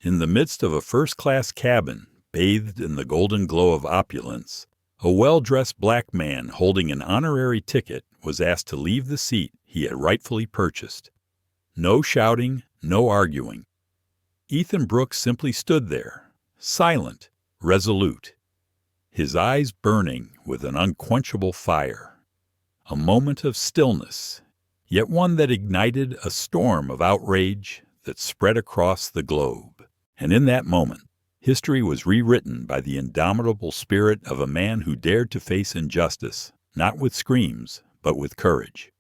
In the midst of a first-class cabin, bathed in the golden glow of opulence, a well-dressed black man holding an honorary ticket was asked to leave the seat he had rightfully purchased. No shouting, no arguing. Ethan Brooks simply stood there, silent, resolute, his eyes burning with an unquenchable fire. A moment of stillness, yet one that ignited a storm of outrage that spread across the globe. And in that moment, history was rewritten by the indomitable spirit of a man who dared to face injustice, not with screams, but with courage.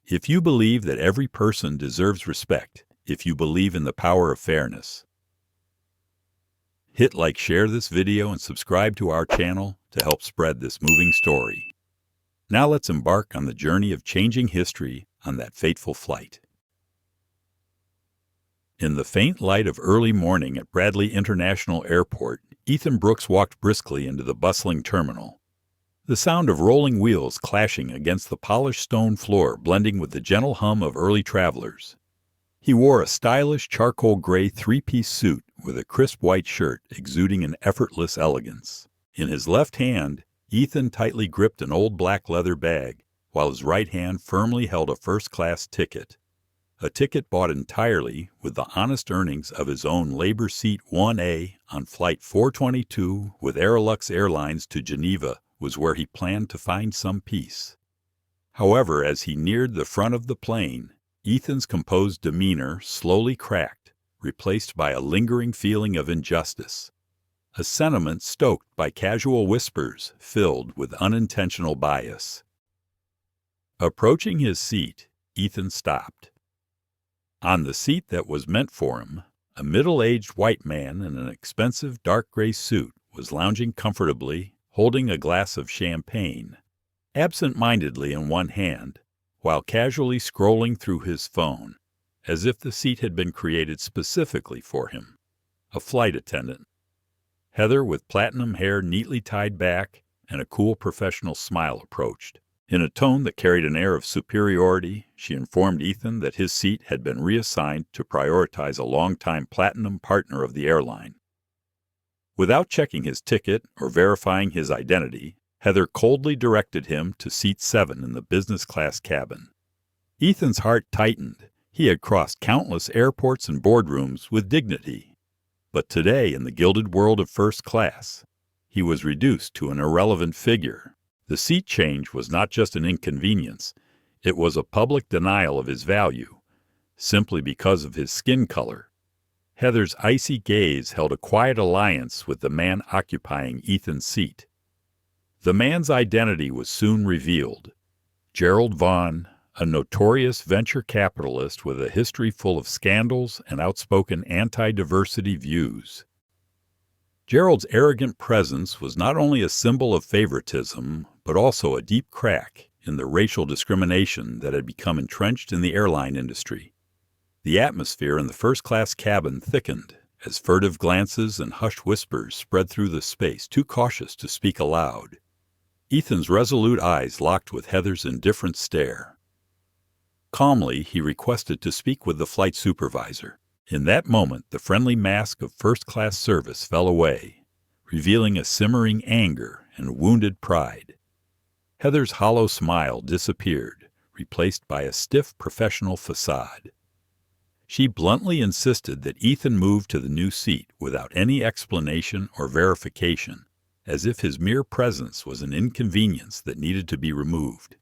If you believe that every person deserves respect, if you believe in the power of fairness, hit like, share this video, and subscribe to our channel to help spread this moving story. Now let's embark on the journey of changing history on that fateful flight. In the faint light of early morning at Bradley International Airport, Ethan Brooks walked briskly into the bustling terminal. The sound of rolling wheels clashing against the polished stone floor blending with the gentle hum of early travelers. He wore a stylish charcoal gray three-piece suit with a crisp white shirt exuding an effortless elegance. In his left hand, Ethan tightly gripped an old black leather bag, while his right hand firmly held a first-class ticket. A ticket bought entirely with the honest earnings of his own Labor Seat 1A on Flight 422 with Aeroluxe Airlines to Geneva was where he planned to find some peace. However, as he neared the front of the plane, Ethan's composed demeanor slowly cracked, replaced by a lingering feeling of injustice. A sentiment stoked by casual whispers filled with unintentional bias. Approaching his seat, Ethan stopped. On the seat that was meant for him, a middle-aged white man in an expensive dark gray suit was lounging comfortably, holding a glass of champagne, absent-mindedly in one hand, while casually scrolling through his phone, as if the seat had been created specifically for him. A flight attendant. Heather, with platinum hair neatly tied back and a cool professional smile, approached. In a tone that carried an air of superiority, she informed Ethan that his seat had been reassigned to prioritize a longtime platinum partner of the airline. Without checking his ticket or verifying his identity, Heather coldly directed him to seat 7 in the business class cabin. Ethan's heart tightened. He had crossed countless airports and boardrooms with dignity. But today, in the gilded world of first class, he was reduced to an irrelevant figure. The seat change was not just an inconvenience, it was a public denial of his value, simply because of his skin color. Heather's icy gaze held a quiet alliance with the man occupying Ethan's seat. The man's identity was soon revealed. Gerald Vaughn, a notorious venture capitalist with a history full of scandals and outspoken anti-diversity views. Gerald's arrogant presence was not only a symbol of favoritism, but also a deep crack in the racial discrimination that had become entrenched in the airline industry. The atmosphere in the first-class cabin thickened as furtive glances and hushed whispers spread through the space too cautious to speak aloud. Ethan's resolute eyes locked with Heather's indifferent stare. Calmly, he requested to speak with the flight supervisor. In that moment, the friendly mask of first-class service fell away, revealing a simmering anger and wounded pride. Heather's hollow smile disappeared, replaced by a stiff professional facade. She bluntly insisted that Ethan move to the new seat without any explanation or verification, as if his mere presence was an inconvenience that needed to be removed.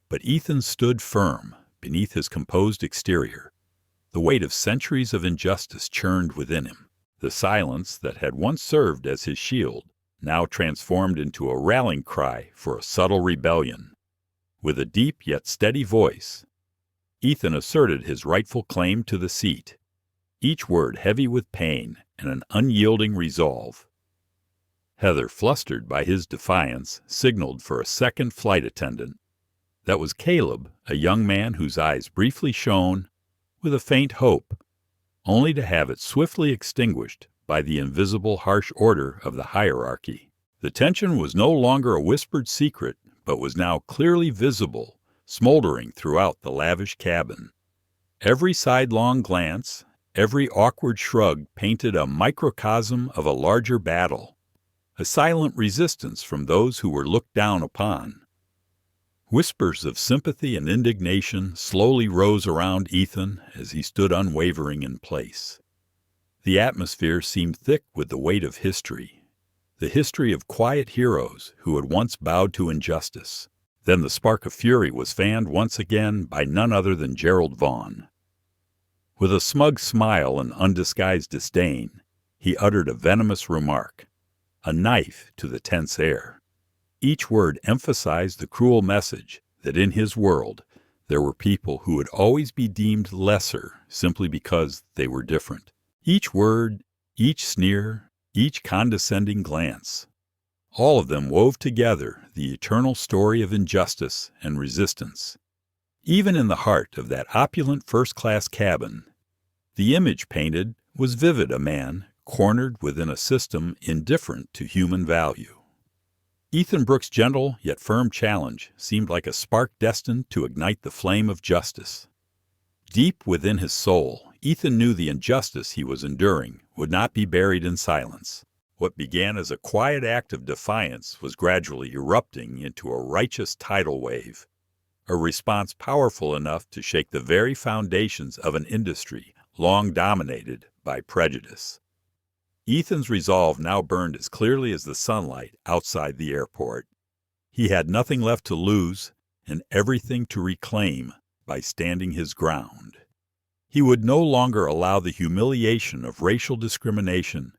But Ethan stood firm beneath his composed exterior. The weight of centuries of injustice churned within him. The silence that had once served as his shield now transformed into a rallying cry for a subtle rebellion. With a deep yet steady voice, Ethan asserted his rightful claim to the seat, each word heavy with pain and an unyielding resolve. Heather, flustered by his defiance, signaled for a second flight attendant. That was Caleb, a young man whose eyes briefly shone with a faint hope, only to have it swiftly extinguished by the invisible harsh order of the hierarchy. The tension was no longer a whispered secret, but was now clearly visible, smoldering throughout the lavish cabin. Every sidelong glance, Every awkward shrug painted a microcosm of a larger battle, a silent resistance from those who were looked down upon. Whispers of sympathy and indignation slowly rose around Ethan as he stood unwavering in place. The atmosphere seemed thick with the weight of history, the history of quiet heroes who had once bowed to injustice. Then the spark of fury was fanned once again by none other than Gerald Vaughn. With a smug smile and undisguised disdain, he uttered a venomous remark, a knife to the tense air. Each word emphasized the cruel message that in his world there were people who would always be deemed lesser simply because they were different. Each word, each sneer, each condescending glance, all of them wove together the eternal story of injustice and resistance. Even in the heart of that opulent first-class cabin, the image painted was vivid: a man cornered within a system indifferent to human value. Ethan Brooks' gentle yet firm challenge seemed like a spark destined to ignite the flame of justice. Deep within his soul, Ethan knew the injustice he was enduring would not be buried in silence. What began as a quiet act of defiance was gradually erupting into a righteous tidal wave, a response powerful enough to shake the very foundations of an industry long dominated by prejudice. Ethan's resolve now burned as clearly as the sunlight outside the airport. He had nothing left to lose and everything to reclaim by standing his ground. He would no longer allow the humiliation of racial discrimination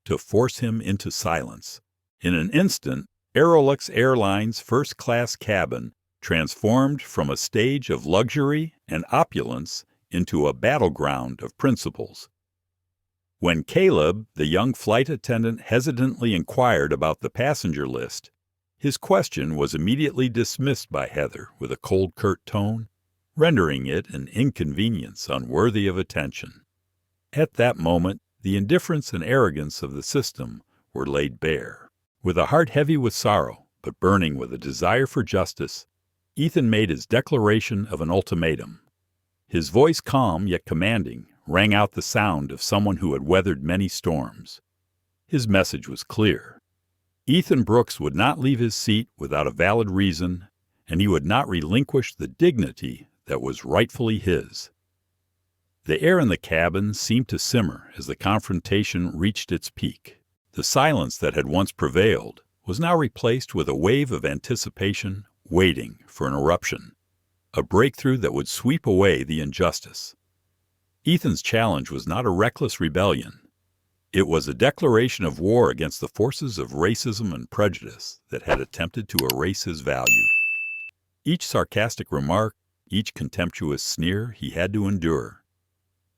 to force him into silence. In an instant, Aeroluxe Airline's first-class cabin transformed from a stage of luxury and opulence into a battleground of principles. When Caleb, the young flight attendant, hesitantly inquired about the passenger list, his question was immediately dismissed by Heather with a cold, curt tone, rendering it an inconvenience unworthy of attention. At that moment, the indifference and arrogance of the system were laid bare. With a heart heavy with sorrow, but burning with a desire for justice, Ethan made his declaration of an ultimatum. His voice, calm yet commanding, rang out the sound of someone who had weathered many storms. His message was clear. Ethan Brooks would not leave his seat without a valid reason, and he would not relinquish the dignity that was rightfully his. The air in the cabin seemed to simmer as the confrontation reached its peak. The silence that had once prevailed was now replaced with a wave of anticipation waiting for an eruption, a breakthrough that would sweep away the injustice. Ethan's challenge was not a reckless rebellion. It was a declaration of war against the forces of racism and prejudice that had attempted to erase his value. Each sarcastic remark, each contemptuous sneer he had to endure.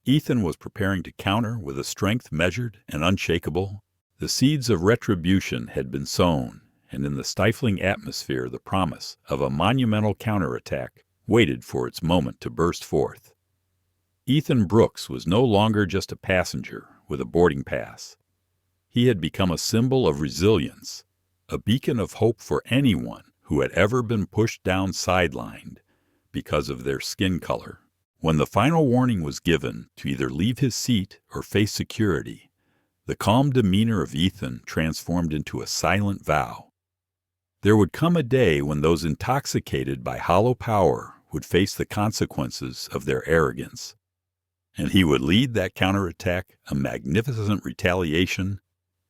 Ethan was preparing to counter with a strength measured and unshakable. The seeds of retribution had been sown, and in the stifling atmosphere the promise of a monumental counterattack waited for its moment to burst forth. Ethan Brooks was no longer just a passenger with a boarding pass. He had become a symbol of resilience, a beacon of hope for anyone who had ever been pushed down sidelined because of their skin color. When the final warning was given to either leave his seat or face security, the calm demeanor of Ethan transformed into a silent vow. There would come a day when those intoxicated by hollow power would face the consequences of their arrogance, and he would lead that counterattack, a magnificent retaliation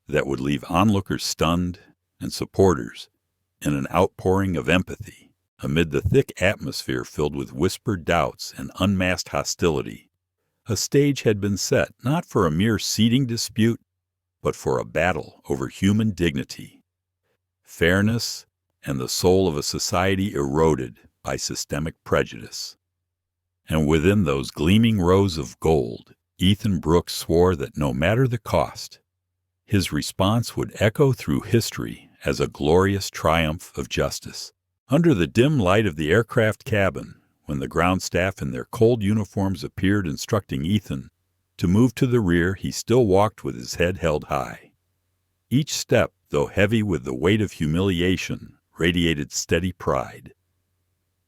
that would leave onlookers stunned and supporters in an outpouring of empathy. Amid the thick atmosphere filled with whispered doubts and unmasked hostility, a stage had been set not for a mere seating dispute, but for a battle over human dignity, fairness, and the soul of a society eroded by systemic prejudice. And within those gleaming rows of gold, Ethan Brooks swore that no matter the cost, his response would echo through history as a glorious triumph of justice. Under the dim light of the aircraft cabin, when the ground staff in their cold uniforms appeared instructing Ethan to move to the rear, he still walked with his head held high. Each step, though heavy with the weight of humiliation, radiated steady pride.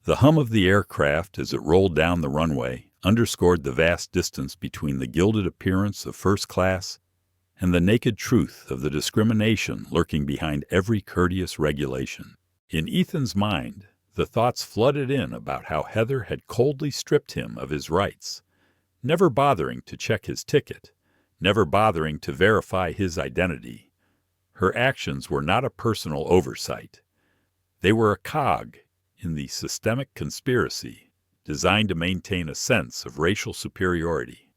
The hum of the aircraft as it rolled down the runway underscored the vast distance between the gilded appearance of first class and the naked truth of the discrimination lurking behind every courteous regulation. In Ethan's mind, the thoughts flooded in about how Heather had coldly stripped him of his rights, never bothering to check his ticket, never bothering to verify his identity. Her actions were not a personal oversight. They were a cog in the systemic conspiracy designed to maintain a sense of racial superiority.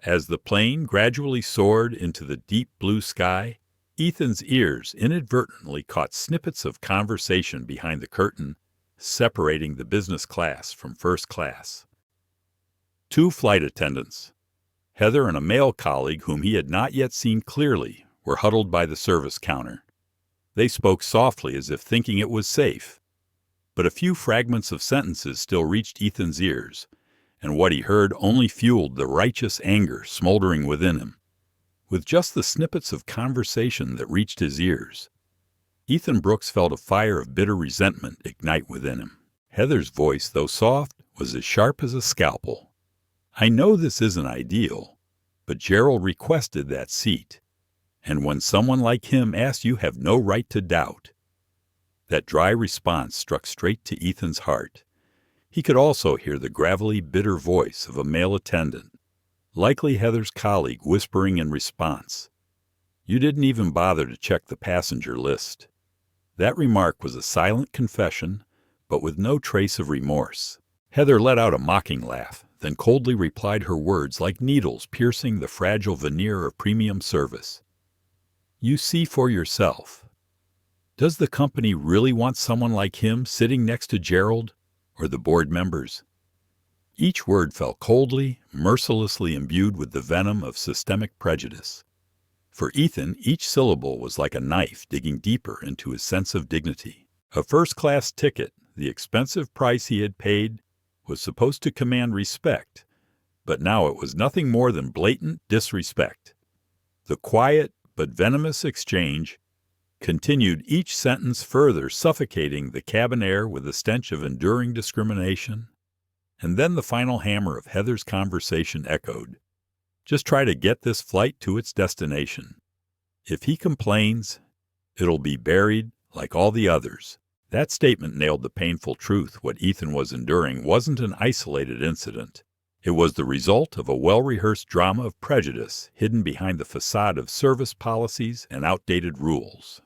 As the plane gradually soared into the deep blue sky, Ethan's ears inadvertently caught snippets of conversation behind the curtain, separating the business class from first class. Two flight attendants, Heather and a male colleague whom he had not yet seen clearly, were huddled by the service counter. They spoke softly as if thinking it was safe, but a few fragments of sentences still reached Ethan's ears, and what he heard only fueled the righteous anger smoldering within him. With just the snippets of conversation that reached his ears, Ethan Brooks felt a fire of bitter resentment ignite within him. Heather's voice, though soft, was as sharp as a scalpel. "I know this isn't ideal, but Gerald requested that seat, and when someone like him asks, you have no right to doubt." That dry response struck straight to Ethan's heart. He could also hear the gravelly, bitter voice of a male attendant, likely Heather's colleague, whispering in response, "You didn't even bother to check the passenger list." That remark was a silent confession, but with no trace of remorse. Heather let out a mocking laugh, then coldly replied, her words like needles piercing the fragile veneer of premium service. "You see for yourself. Does the company really want someone like him sitting next to Gerald or the board members?" Each word fell coldly, mercilessly imbued with the venom of systemic prejudice. For Ethan, each syllable was like a knife digging deeper into his sense of dignity. A first-class ticket, the expensive price he had paid, was supposed to command respect, but now it was nothing more than blatant disrespect. The quiet but venomous exchange continued, each sentence further suffocating the cabin air with the stench of enduring discrimination. And then the final hammer of Heather's conversation echoed. "Just try to get this flight to its destination. If he complains, it'll be buried like all the others." That statement nailed the painful truth. What Ethan was enduring wasn't an isolated incident. It was the result of a well-rehearsed drama of prejudice hidden behind the facade of service policies and outdated rules.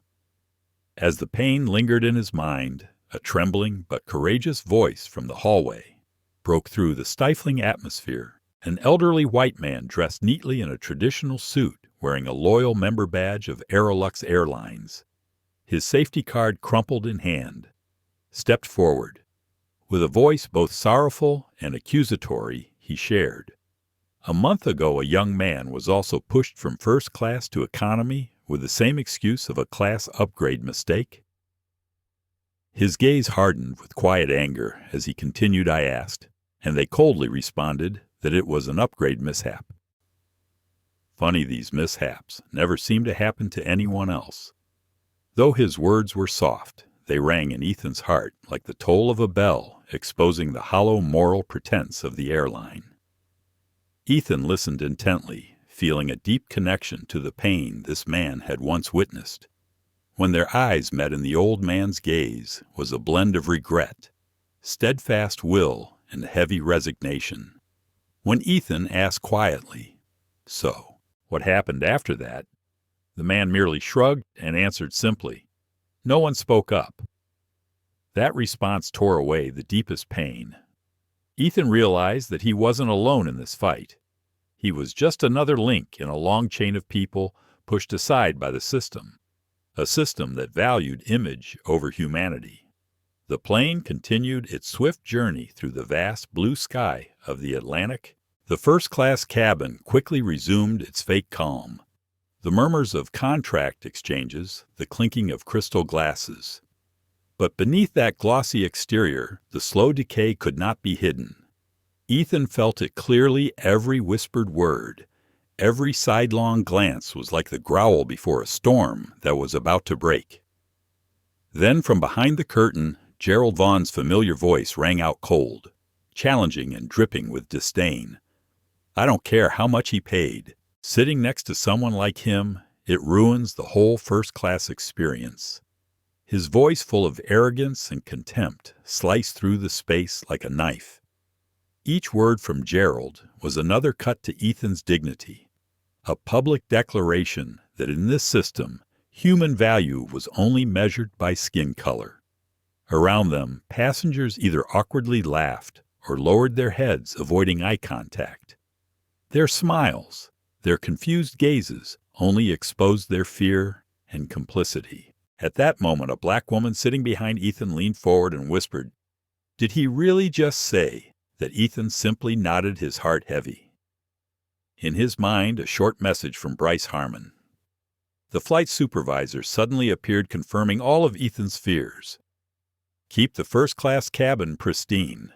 As the pain lingered in his mind, a trembling but courageous voice from the hallway broke through the stifling atmosphere. An elderly white man dressed neatly in a traditional suit, wearing a loyal member badge of Aeroluxe Airlines, his safety card crumpled in hand, stepped forward. With a voice both sorrowful and accusatory, he shared, "A month ago a young man was also pushed from first class to economy with the same excuse of a class upgrade mistake." His gaze hardened with quiet anger as he continued. "I asked, and they coldly responded that it was an upgrade mishap." Funny, these mishaps never seemed to happen to anyone else. Though his words were soft, they rang in Ethan's heart like the toll of a bell, exposing the hollow moral pretense of the airline. Ethan listened intently, feeling a deep connection to the pain this man had once witnessed. When their eyes met in the old man's gaze was a blend of regret, steadfast will, and heavy resignation. When Ethan asked quietly, "So, what happened after that?" the man merely shrugged and answered simply. No one spoke up. That response tore away the deepest pain. Ethan realized that he wasn't alone in this fight. He was just another link in a long chain of people pushed aside by the system, a system that valued image over humanity. The plane continued its swift journey through the vast blue sky of the Atlantic. The first-class cabin quickly resumed its fake calm. The murmurs of contract exchanges, the clinking of crystal glasses. But beneath that glossy exterior, the slow decay could not be hidden. Ethan felt it clearly, every whispered word. Every sidelong glance was like the growl before a storm that was about to break. Then from behind the curtain, Gerald Vaughn's familiar voice rang out cold. challenging and dripping with disdain. "I don't care how much he paid. Sitting next to someone like him, it ruins the whole first-class experience." His voice, full of arrogance and contempt, sliced through the space like a knife. Each word from Gerald was another cut to Ethan's dignity, a public declaration that in this system, human value was only measured by skin color. Around them, passengers either awkwardly laughed or lowered their heads, avoiding eye contact. Their smiles, their confused gazes, only exposed their fear and complicity. At that moment, a black woman sitting behind Ethan leaned forward and whispered, "Did he really just say that?" Ethan simply nodded, his heart heavy. In his mind, a short message from Bryce Harmon. The flight supervisor suddenly appeared, confirming all of Ethan's fears. "Keep the first-class cabin pristine.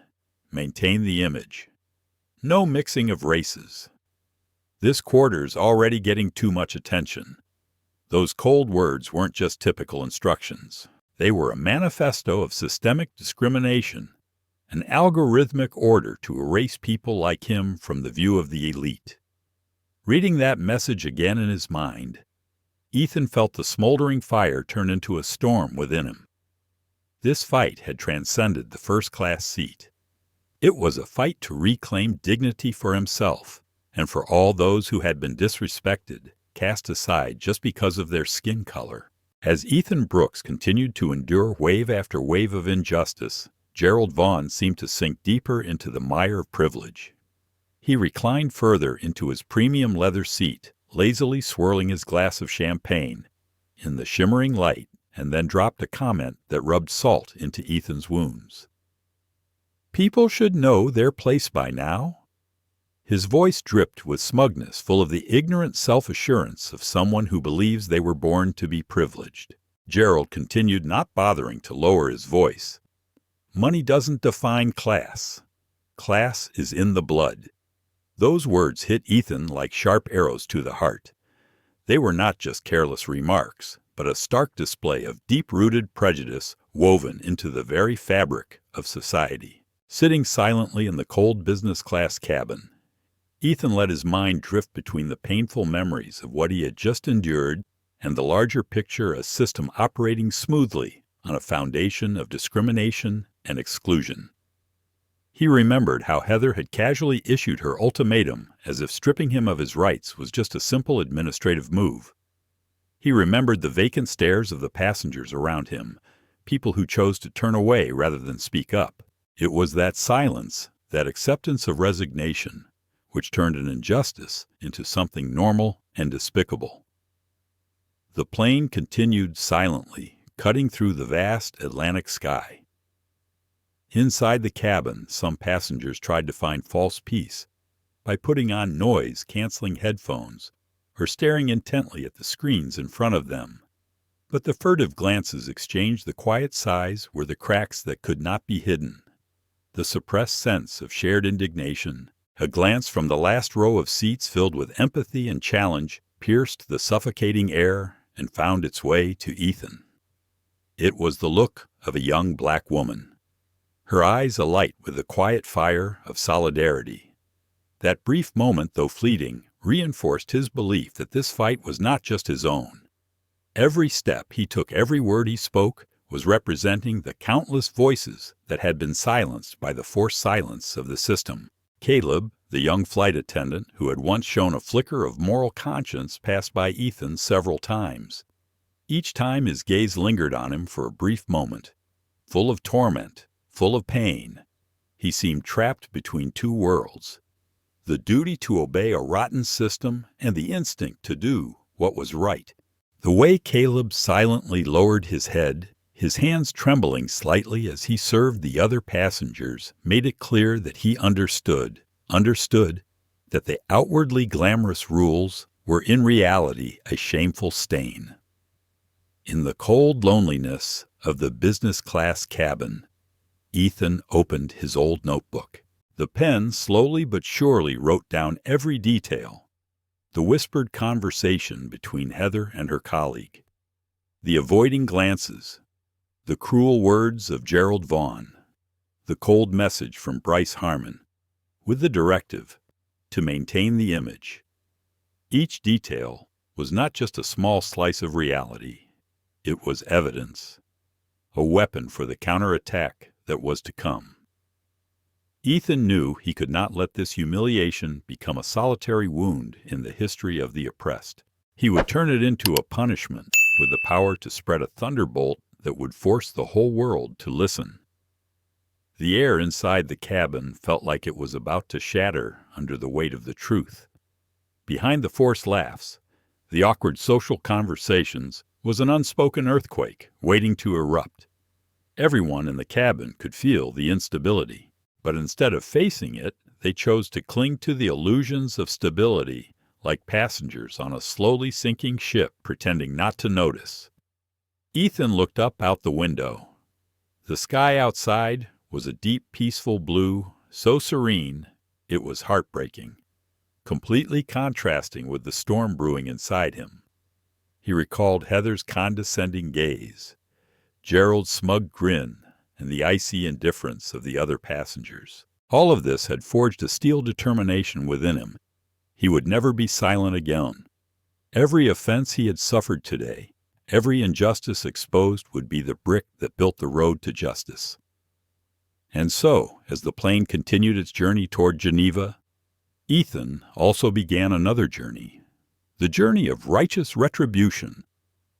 Maintain the image. No mixing of races. This quarter's already getting too much attention." Those cold words weren't just typical instructions. They were a manifesto of systemic discrimination, an algorithmic order to erase people like him from the view of the elite. Reading that message again in his mind, Ethan felt the smoldering fire turn into a storm within him. This fight had transcended the first-class seat. It was a fight to reclaim dignity for himself and for all those who had been disrespected, cast aside just because of their skin color. As Ethan Brooks continued to endure wave after wave of injustice, Gerald Vaughn seemed to sink deeper into the mire of privilege. He reclined further into his premium leather seat, lazily swirling his glass of champagne in the shimmering light, and then dropped a comment that rubbed salt into Ethan's wounds. "People should know their place by now." His voice dripped with smugness, full of the ignorant self-assurance of someone who believes they were born to be privileged. Gerald continued, not bothering to lower his voice. "Money doesn't define class. Class is in the blood." Those words hit Ethan like sharp arrows to the heart. They were not just careless remarks, but a stark display of deep-rooted prejudice woven into the very fabric of society. Sitting silently in the cold business-class cabin, Ethan let his mind drift between the painful memories of what he had just endured and the larger picture, a system operating smoothly on a foundation of discrimination and exclusion. He remembered how Heather had casually issued her ultimatum, as if stripping him of his rights was just a simple administrative move. He remembered the vacant stares of the passengers around him, people who chose to turn away rather than speak up. It was that silence, that acceptance of resignation, which turned an injustice into something normal and despicable. The plane continued silently, cutting through the vast Atlantic sky. Inside the cabin, some passengers tried to find false peace by putting on noise-canceling headphones or staring intently at the screens in front of them. But the furtive glances exchanged the quiet sighs were the cracks that could not be hidden. The suppressed sense of shared indignation, a glance from the last row of seats filled with empathy and challenge, pierced the suffocating air and found its way to Ethan. It was the look of a young black woman, her eyes alight with the quiet fire of solidarity. That brief moment, though fleeting, reinforced his belief that this fight was not just his own. Every step he took, every word he spoke, was representing the countless voices that had been silenced by the forced silence of the system. Caleb, the young flight attendant who had once shown a flicker of moral conscience, passed by Ethan several times. Each time his gaze lingered on him for a brief moment. Full of torment, full of pain, he seemed trapped between two worlds: the duty to obey a rotten system and the instinct to do what was right. The way Caleb silently lowered his head, his hands trembling slightly as he served the other passengers, made it clear that he understood that the outwardly glamorous rules were in reality a shameful stain. In the cold loneliness of the business-class cabin, Ethan opened his old notebook. The pen slowly but surely wrote down every detail: the whispered conversation between Heather and her colleague, the avoiding glances, the cruel words of Gerald Vaughn, The cold message from Bryce Harmon, with the directive to maintain the image. Each detail was not just a small slice of reality. It was evidence, a weapon for the counterattack that was to come. Ethan knew he could not let this humiliation become a solitary wound in the history of the oppressed. He would turn it into a punishment with the power to spread a thunderbolt that would force the whole world to listen. The air inside the cabin felt like it was about to shatter under the weight of the truth. Behind the forced laughs, the awkward social conversations, was an unspoken earthquake waiting to erupt. Everyone in the cabin could feel the instability, but instead of facing it, they chose to cling to the illusions of stability like passengers on a slowly sinking ship pretending not to notice. Ethan looked up out the window. The sky outside was a deep, peaceful blue, so serene it was heartbreaking, completely contrasting with the storm brewing inside him. He recalled Heather's condescending gaze, Gerald's smug grin, and the icy indifference of the other passengers. All of this had forged a steel determination within him. He would never be silent again. Every offense he had suffered today, every injustice exposed would be the brick that built the road to justice. And so, as the plane continued its journey toward Geneva, Ethan also began another journey, the journey of righteous retribution,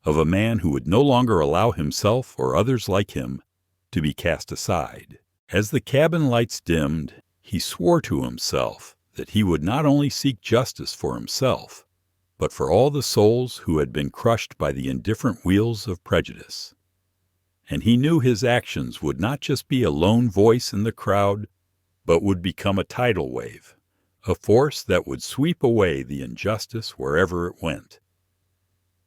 of a man who would no longer allow himself or others like him to be cast aside. As the cabin lights dimmed, he swore to himself that he would not only seek justice for himself, but for all the souls who had been crushed by the indifferent wheels of prejudice. And he knew his actions would not just be a lone voice in the crowd, but would become a tidal wave, a force that would sweep away the injustice wherever it went.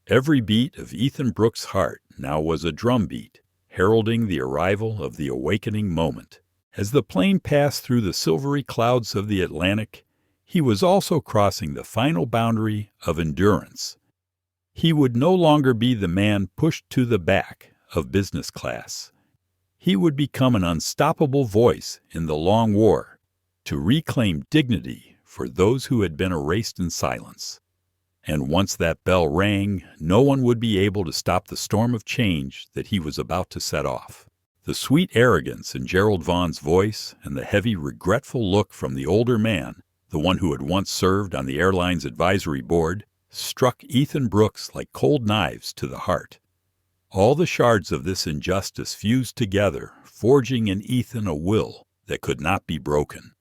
Every beat of Ethan Brooks' heart now was a drumbeat, heralding the arrival of the awakening moment. As the plane passed through the silvery clouds of the Atlantic, he was also crossing the final boundary of endurance. He would no longer be the man pushed to the back of business class. He would become an unstoppable voice in the long war to reclaim dignity for those who had been erased in silence. And once that bell rang, no one would be able to stop the storm of change that he was about to set off. The sweet arrogance in Gerald Vaughn's voice and the heavy, regretful look from the older man, the one who had once served on the airline's advisory board, struck Ethan Brooks like cold knives to the heart. All the shards of this injustice fused together, forging in Ethan a will that could not be broken.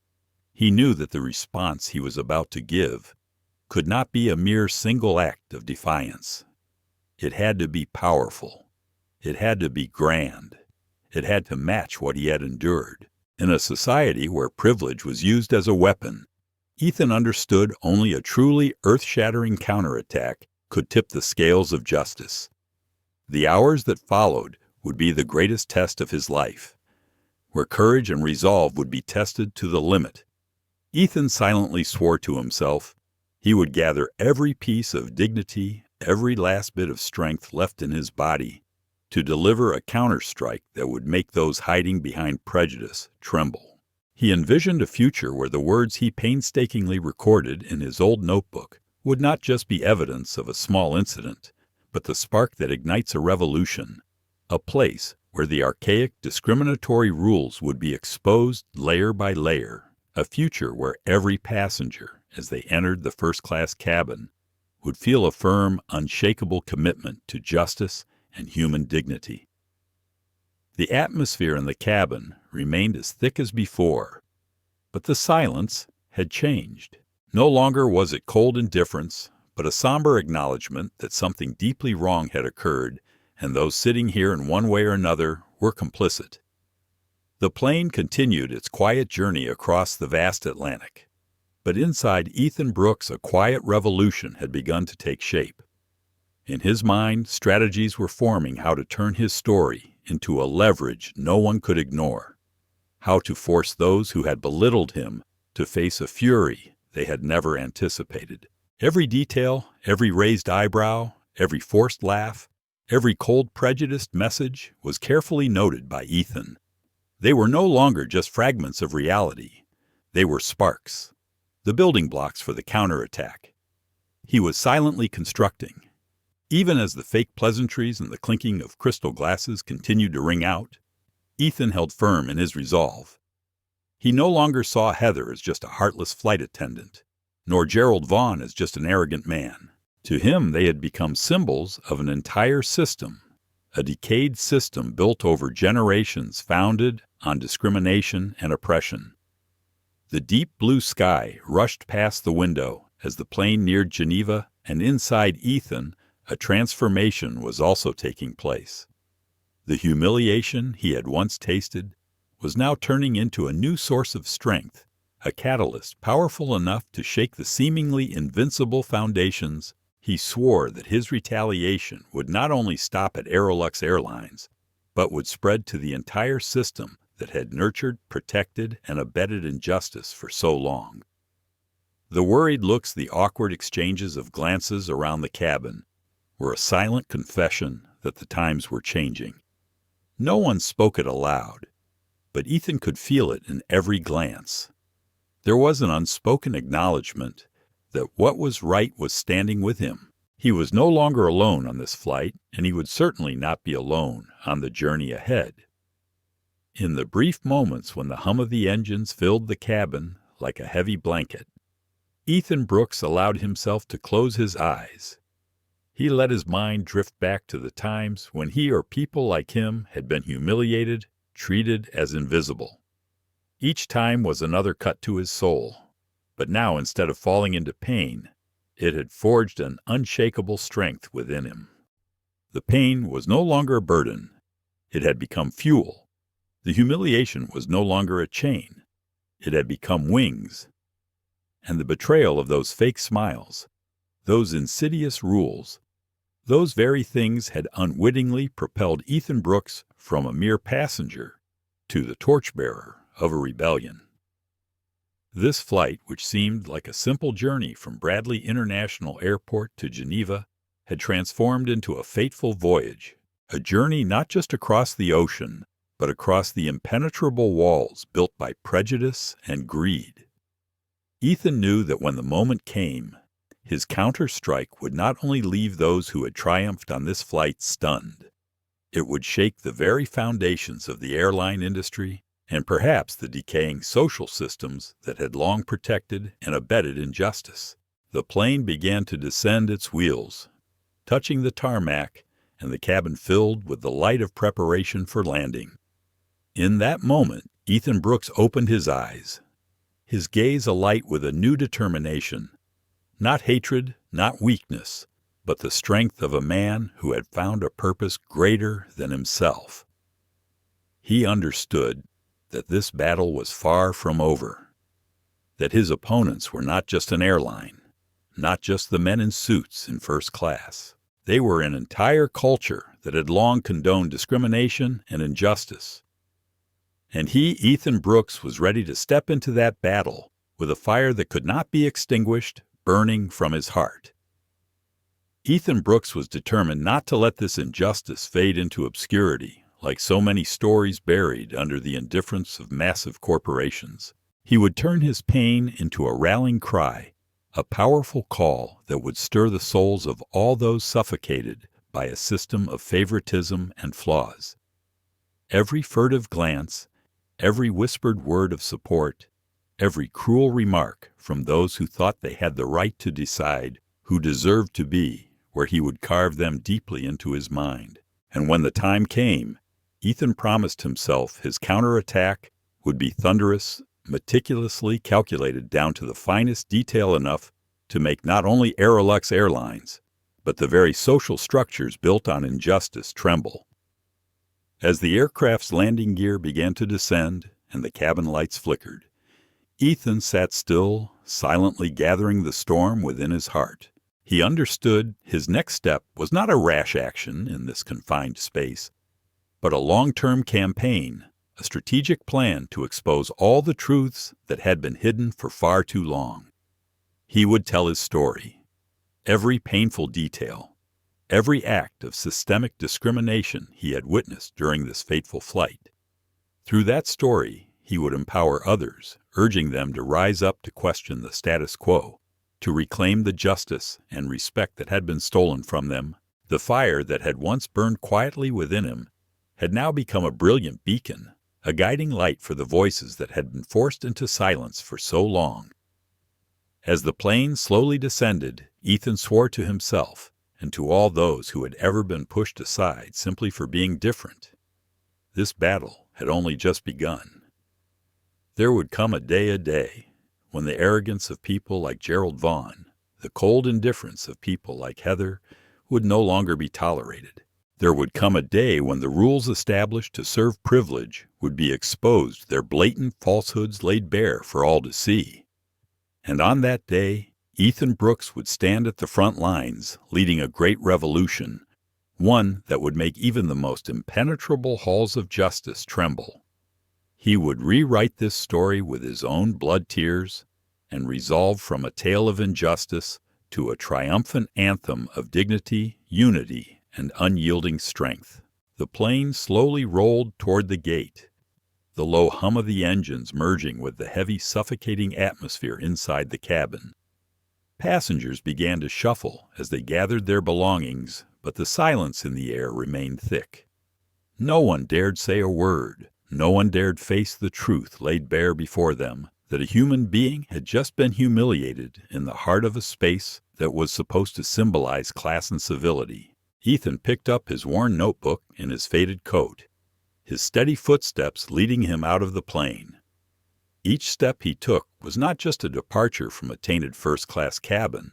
He knew that the response he was about to give could not be a mere single act of defiance. It had to be powerful. It had to be grand. It had to match what he had endured. In a society where privilege was used as a weapon, Ethan understood only a truly earth-shattering counterattack could tip the scales of justice. The hours that followed would be the greatest test of his life, where courage and resolve would be tested to the limit. Ethan silently swore to himself he would gather every piece of dignity, every last bit of strength left in his body, to deliver a counterstrike that would make those hiding behind prejudice tremble. He envisioned a future where the words he painstakingly recorded in his old notebook would not just be evidence of a small incident, but the spark that ignites a revolution, a place where the archaic discriminatory rules would be exposed layer by layer, a future where every passenger, as they entered the first-class cabin, would feel a firm, unshakable commitment to justice and human dignity. The atmosphere in the cabin remained as thick as before, but the silence had changed. No longer was it cold indifference, but a somber acknowledgement that something deeply wrong had occurred, and those sitting here in one way or another were complicit. The plane continued its quiet journey across the vast Atlantic, but inside Ethan Brooks a quiet revolution had begun to take shape. In his mind, strategies were forming how to turn his story into a leverage no one could ignore, how to force those who had belittled him to face a fury they had never anticipated. Every detail, every raised eyebrow, every forced laugh, every cold prejudiced message was carefully noted by Ethan. They were no longer just fragments of reality. They were sparks, the building blocks for the counterattack. He was silently constructing. Even as the fake pleasantries and the clinking of crystal glasses continued to ring out, Ethan held firm in his resolve. He no longer saw Heather as just a heartless flight attendant, nor Gerald Vaughn as just an arrogant man. To him, they had become symbols of an entire system, a decayed system built over generations founded on discrimination and oppression. The deep blue sky rushed past the window as the plane neared Geneva, and inside Ethan, a transformation was also taking place. The humiliation he had once tasted was now turning into a new source of strength, a catalyst powerful enough to shake the seemingly invincible foundations. He swore that his retaliation would not only stop at Aeroluxe Airlines, but would spread to the entire system that had nurtured, protected, and abetted injustice for so long. The worried looks, the awkward exchanges of glances around the cabin, were a silent confession that the times were changing. No one spoke it aloud, but Ethan could feel it in every glance. There was an unspoken acknowledgement that what was right was standing with him. He was no longer alone on this flight, and he would certainly not be alone on the journey ahead. In the brief moments when the hum of the engines filled the cabin like a heavy blanket, Ethan Brooks allowed himself to close his eyes. He let his mind drift back to the times when he or people like him had been humiliated, treated as invisible. Each time was another cut to his soul, but now instead of falling into pain, it had forged an unshakable strength within him. The pain was no longer a burden. It had become fuel. The humiliation was no longer a chain. It had become wings. And the betrayal of those fake smiles, those insidious rules, those very things had unwittingly propelled Ethan Brooks from a mere passenger to the torchbearer of a rebellion. This flight, which seemed like a simple journey from Bradley International Airport to Geneva, had transformed into a fateful voyage, a journey not just across the ocean, but across the impenetrable walls built by prejudice and greed. Ethan knew that when the moment came, his counter-strike would not only leave those who had triumphed on this flight stunned, it would shake the very foundations of the airline industry and perhaps the decaying social systems that had long protected and abetted injustice. The plane began to descend its wheels, touching the tarmac, and the cabin filled with the light of preparation for landing. In that moment, Ethan Brooks opened his eyes, his gaze alight with a new determination. Not hatred, not weakness, but the strength of a man who had found a purpose greater than himself. He understood that this battle was far from over, that his opponents were not just an airline, not just the men in suits in first class. They were an entire culture that had long condoned discrimination and injustice. And he, Ethan Brooks, was ready to step into that battle with a fire that could not be extinguished, burning from his heart. Ethan Brooks was determined not to let this injustice fade into obscurity, like so many stories buried under the indifference of massive corporations. He would turn his pain into a rallying cry, a powerful call that would stir the souls of all those suffocated by a system of favoritism and flaws. Every furtive glance, every whispered word of support, every cruel remark from those who thought they had the right to decide who deserved to be where he would carve them deeply into his mind. And when the time came, Ethan promised himself his counterattack would be thunderous, meticulously calculated down to the finest detail enough to make not only Aeroluxe Airlines, but the very social structures built on injustice tremble. As the aircraft's landing gear began to descend and the cabin lights flickered, Ethan sat still, silently gathering the storm within his heart. He understood his next step was not a rash action in this confined space, but a long-term campaign, a strategic plan to expose all the truths that had been hidden for far too long. He would tell his story, every painful detail, every act of systemic discrimination he had witnessed during this fateful flight. Through that story, he would empower others, urging them to rise up to question the status quo, to reclaim the justice and respect that had been stolen from them. The fire that had once burned quietly within him had now become a brilliant beacon, a guiding light for the voices that had been forced into silence for so long. As the plane slowly descended, Ethan swore to himself and to all those who had ever been pushed aside simply for being different. This battle had only just begun. There would come a day, when the arrogance of people like Gerald Vaughn, the cold indifference of people like Heather, would no longer be tolerated. There would come a day when the rules established to serve privilege would be exposed, their blatant falsehoods laid bare for all to see. And on that day, Ethan Brooks would stand at the front lines, leading a great revolution, one that would make even the most impenetrable halls of justice tremble. He would rewrite this story with his own blood tears and resolve from a tale of injustice to a triumphant anthem of dignity, unity, and unyielding strength. The plane slowly rolled toward the gate, the low hum of the engines merging with the heavy, suffocating atmosphere inside the cabin. Passengers began to shuffle as they gathered their belongings, but the silence in the air remained thick. No one dared say a word. No one dared face the truth laid bare before them, that a human being had just been humiliated in the heart of a space that was supposed to symbolize class and civility. Ethan picked up his worn notebook and his faded coat, his steady footsteps leading him out of the plane. Each step he took was not just a departure from a tainted first-class cabin,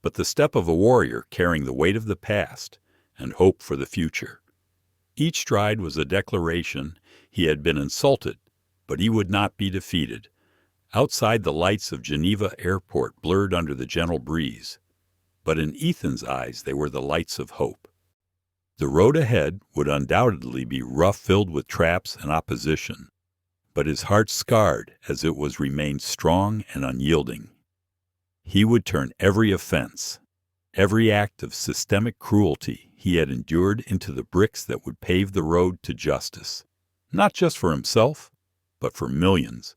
but the step of a warrior carrying the weight of the past and hope for the future. Each stride was a declaration. He had been insulted, but he would not be defeated. Outside, the lights of Geneva Airport blurred under the gentle breeze, but in Ethan's eyes they were the lights of hope. The road ahead would undoubtedly be rough, filled with traps and opposition, but his heart scarred as it was remained strong and unyielding. He would turn every offense, every act of systemic cruelty he had endured into the bricks that would pave the road to justice, not just for himself, but for millions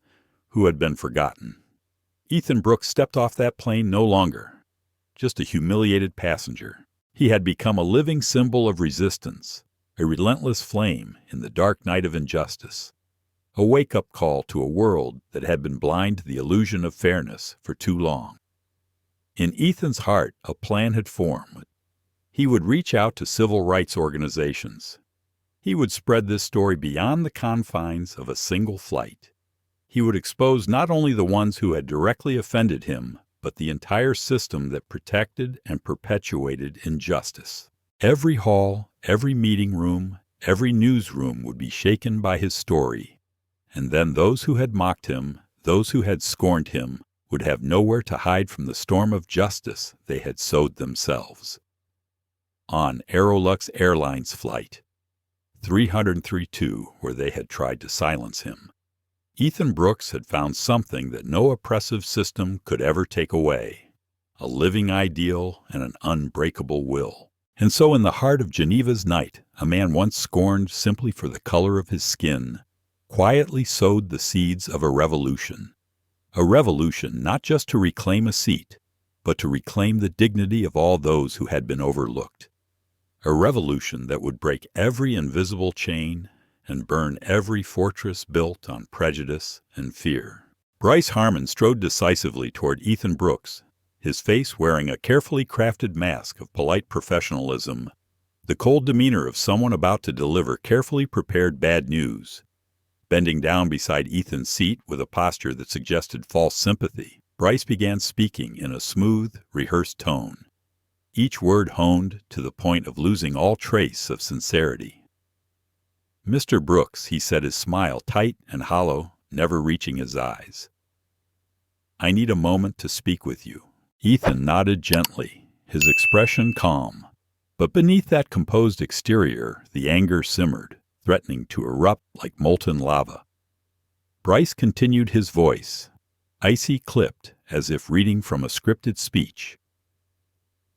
who had been forgotten. Ethan Brooks stepped off that plane no longer just a humiliated passenger. He had become a living symbol of resistance, a relentless flame in the dark night of injustice, a wake-up call to a world that had been blind to the illusion of fairness for too long. In Ethan's heart, a plan had formed. He would reach out to civil rights organizations. He would spread this story beyond the confines of a single flight. He would expose not only the ones who had directly offended him, but the entire system that protected and perpetuated injustice. Every hall, every meeting room, every newsroom would be shaken by his story. And then those who had mocked him, those who had scorned him, would have nowhere to hide from the storm of justice they had sowed themselves. On Aeroluxe Airline's flight 332, where they had tried to silence him, Ethan Brooks had found something that no oppressive system could ever take away, a living ideal and an unbreakable will. And so in the heart of Geneva's night, a man once scorned simply for the color of his skin, quietly sowed the seeds of a revolution not just to reclaim a seat, but to reclaim the dignity of all those who had been overlooked. A revolution that would break every invisible chain and burn every fortress built on prejudice and fear. Bryce Harmon strode decisively toward Ethan Brooks, his face wearing a carefully crafted mask of polite professionalism, the cold demeanor of someone about to deliver carefully prepared bad news. Bending down beside Ethan's seat with a posture that suggested false sympathy, Bryce began speaking in a smooth, rehearsed tone, each word honed to the point of losing all trace of sincerity. "Mr. Brooks," he said, his smile tight and hollow, never reaching his eyes. "I need a moment to speak with you." Ethan nodded gently, his expression calm. But beneath that composed exterior, the anger simmered, threatening to erupt like molten lava. Bryce continued, his voice icy clipped, as if reading from a scripted speech.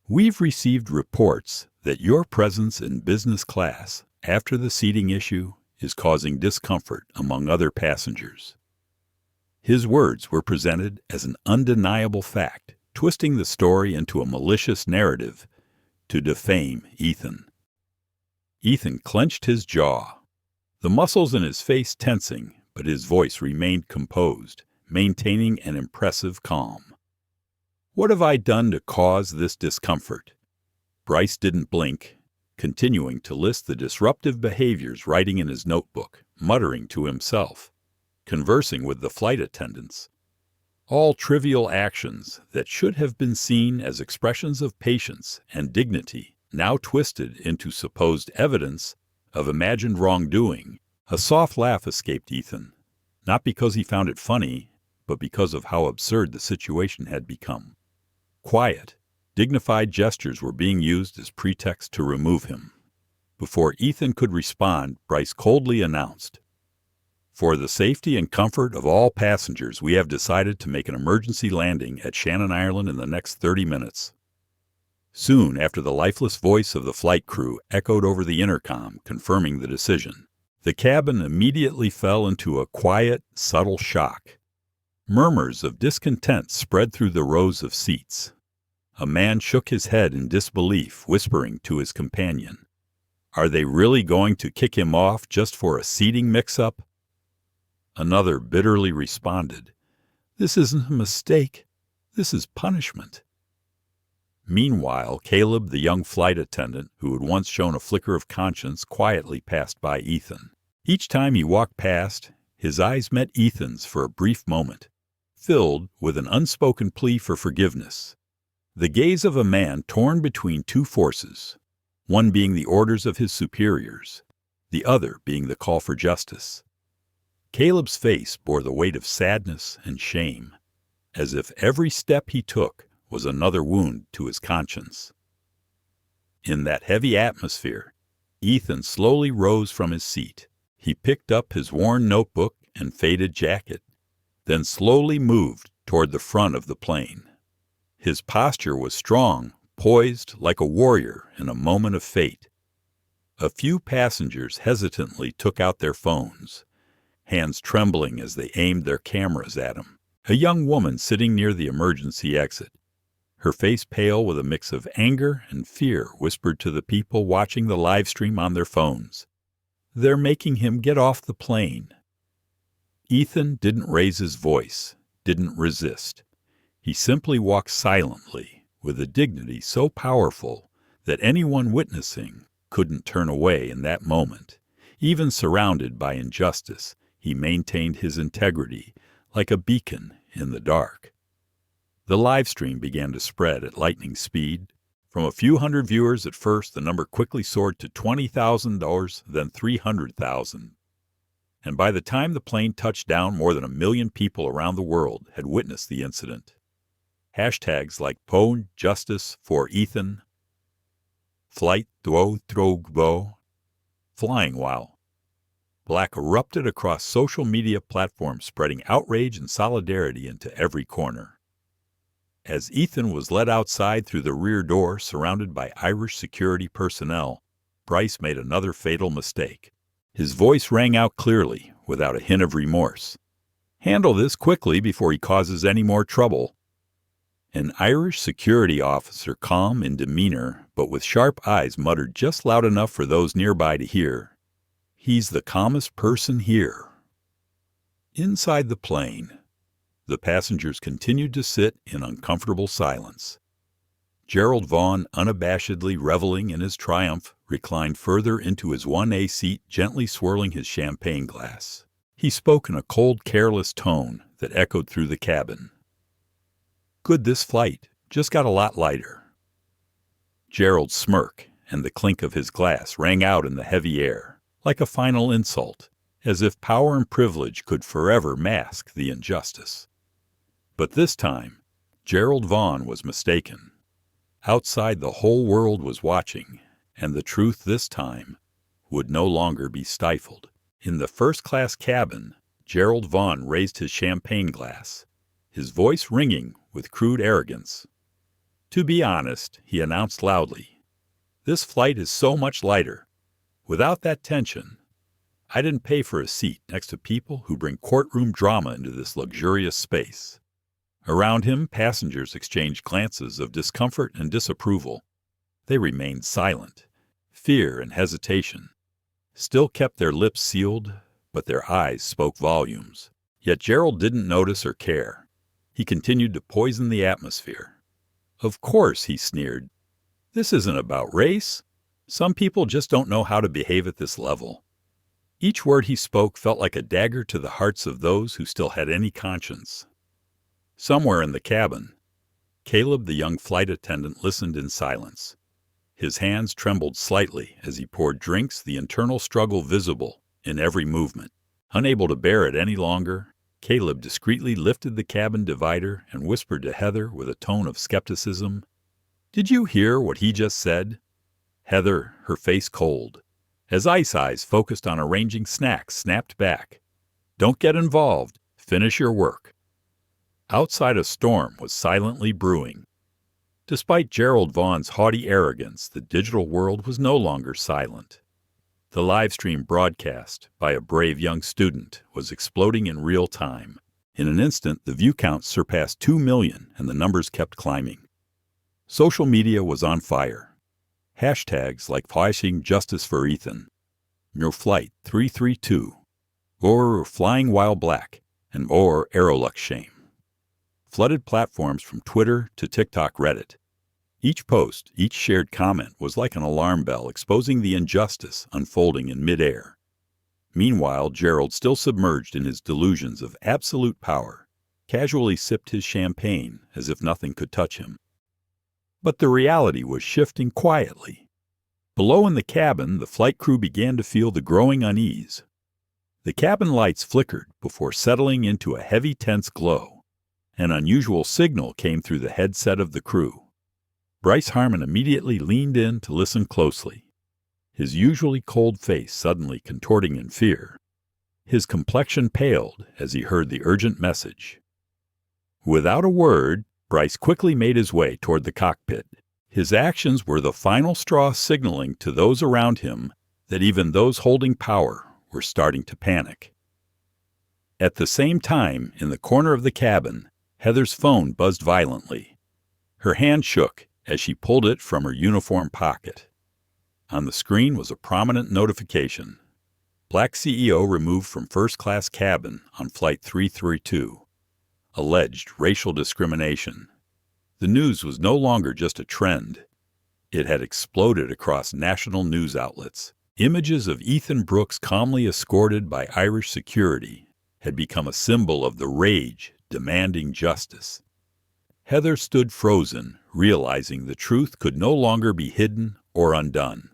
"We've received reports that your presence in business class after the seating issue is causing discomfort among other passengers. His words were presented as an undeniable fact, twisting the story into a malicious narrative to defame Ethan. Ethan clenched his jaw, the muscles in his face tensing, but his voice remained composed, maintaining an impressive calm. "What have I done to cause this discomfort?" Bryce didn't blink, continuing to list the disruptive behaviors writing in his notebook, muttering to himself, conversing with the flight attendants. All trivial actions that should have been seen as expressions of patience and dignity, now twisted into supposed evidence of imagined wrongdoing. A soft laugh escaped Ethan, not because he found it funny, but because of how absurd the situation had become. Quiet, dignified gestures were being used as pretext to remove him. Before Ethan could respond, Bryce coldly announced, "For the safety and comfort of all passengers, we have decided to make an emergency landing at Shannon, Ireland in the next 30 minutes. Soon after, the lifeless voice of the flight crew echoed over the intercom, confirming the decision. The cabin immediately fell into a quiet, subtle shock. Murmurs of discontent spread through the rows of seats. A man shook his head in disbelief, whispering to his companion, "Are they really going to kick him off just for a seating mix-up?" Another bitterly responded, "This isn't a mistake. This is punishment." Meanwhile, Caleb, the young flight attendant, who had once shown a flicker of conscience, quietly passed by Ethan. Each time he walked past, his eyes met Ethan's for a brief moment, filled with an unspoken plea for forgiveness. The gaze of a man torn between two forces, one being the orders of his superiors, the other being the call for justice. Caleb's face bore the weight of sadness and shame, as if every step he took was another wound to his conscience. In that heavy atmosphere, Ethan slowly rose from his seat. He picked up his worn notebook and faded jacket, then slowly moved toward the front of the plane. His posture was strong, poised like a warrior in a moment of fate. A few passengers hesitantly took out their phones, hands trembling as they aimed their cameras at him. A young woman sitting near the emergency exit, her face pale with a mix of anger and fear, whispered to the people watching the live stream on their phones, "They're making him get off the plane." Ethan didn't raise his voice, didn't resist. He simply walked silently, with a dignity so powerful that anyone witnessing couldn't turn away in that moment. Even surrounded by injustice, he maintained his integrity like a beacon in the dark. The live stream began to spread at lightning speed. From a few hundred viewers at first, the number quickly soared to 20,000, then 300,000. And by the time the plane touched down, more than 1 million people around the world had witnessed the incident. Hashtags like "Po Justice for Ethan," "Flight Dwo Trogbo," "Flying While Black" erupted across social media platforms, spreading outrage and solidarity into every corner. As Ethan was led outside through the rear door, surrounded by Irish security personnel, Bryce made another fatal mistake. His voice rang out clearly, without a hint of remorse. "Handle this quickly before he causes any more trouble." An Irish security officer, calm in demeanor, but with sharp eyes, muttered just loud enough for those nearby to hear, "He's the calmest person here." Inside the plane, the passengers continued to sit in uncomfortable silence. Gerald Vaughn, unabashedly reveling in his triumph, reclined further into his 1A seat, gently swirling his champagne glass. He spoke in a cold, careless tone that echoed through the cabin. "Good this flight, just got a lot lighter." Gerald's smirk and the clink of his glass rang out in the heavy air, like a final insult, as if power and privilege could forever mask the injustice. But this time, Gerald Vaughn was mistaken. Outside, the whole world was watching, and the truth this time would no longer be stifled. In the first-class cabin, Gerald Vaughn raised his champagne glass, his voice ringing with crude arrogance. "To be honest," he announced loudly, "this flight is so much lighter. Without that tension, I didn't pay for a seat next to people who bring courtroom drama into this luxurious space. Around him, passengers exchanged glances of discomfort and disapproval. They remained silent. Fear and hesitation still kept their lips sealed, but their eyes spoke volumes. Yet Gerald didn't notice or care. He continued to poison the atmosphere. Of course, he sneered. This isn't about race. Some people just don't know how to behave at this level. Each word he spoke felt like a dagger to the hearts of those who still had any conscience. Somewhere in the cabin, Caleb, the young flight attendant, listened in silence. His hands trembled slightly as he poured drinks, the internal struggle visible in every movement. Unable to bear it any longer, Caleb discreetly lifted the cabin divider and whispered to Heather with a tone of skepticism, "Did you hear what he just said?" Heather, her face cold, as ice eyes focused on arranging snacks, snapped back, "Don't get involved. Finish your work." Outside, a storm was silently brewing. Despite Gerald Vaughn's haughty arrogance, the digital world was no longer silent. The livestream broadcast by a brave young student was exploding in real time. In an instant, the view count surpassed 2 million, and the numbers kept climbing. Social media was on fire. Hashtags like flashing justice for Ethan, your flight 332, or flying while black, and or Aeroluxe shame flooded platforms from Twitter to TikTok, Reddit. Each post, each shared comment was like an alarm bell exposing the injustice unfolding in midair. Meanwhile, Gerald, still submerged in his delusions of absolute power, casually sipped his champagne as if nothing could touch him. But the reality was shifting quietly. Below in the cabin, the flight crew began to feel the growing unease. The cabin lights flickered before settling into a heavy, tense glow. An unusual signal came through the headset of the crew. Bryce Harmon immediately leaned in to listen closely, his usually cold face suddenly contorting in fear. His complexion paled as he heard the urgent message. Without a word, Bryce quickly made his way toward the cockpit. His actions were the final straw signaling to those around him that even those holding power were starting to panic. At the same time, in the corner of the cabin, Heather's phone buzzed violently. Her hand shook as she pulled it from her uniform pocket. On the screen was a prominent notification. Black CEO removed from first-class cabin on Flight 332. Alleged racial discrimination. The news was no longer just a trend. It had exploded across national news outlets. Images of Ethan Brooks calmly escorted by Irish security had become a symbol of the rage demanding justice. Heather stood frozen, realizing the truth could no longer be hidden or undone.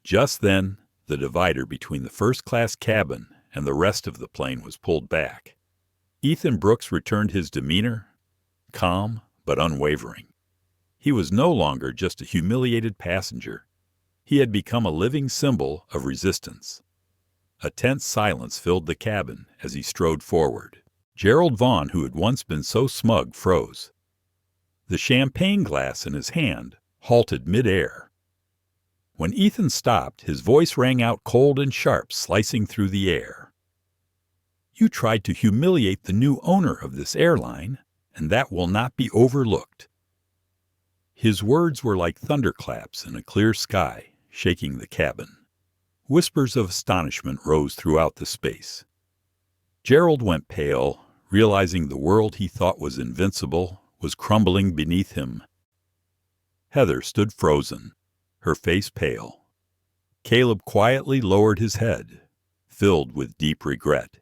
Just then, the divider between the first-class cabin and the rest of the plane was pulled back. Ethan Brooks returned his demeanor, calm but unwavering. He was no longer just a humiliated passenger. He had become a living symbol of resistance. A tense silence filled the cabin as he strode forward. Gerald Vaughn, who had once been so smug, froze. The champagne glass in his hand halted midair. When Ethan stopped, his voice rang out cold and sharp, slicing through the air. "You tried to humiliate the new owner of this airline, and that will not be overlooked." His words were like thunderclaps in a clear sky, shaking the cabin. Whispers of astonishment rose throughout the space. Gerald went pale, realizing the world he thought was invincible was crumbling beneath him. Heather stood frozen, her face pale. Caleb quietly lowered his head, filled with deep regret.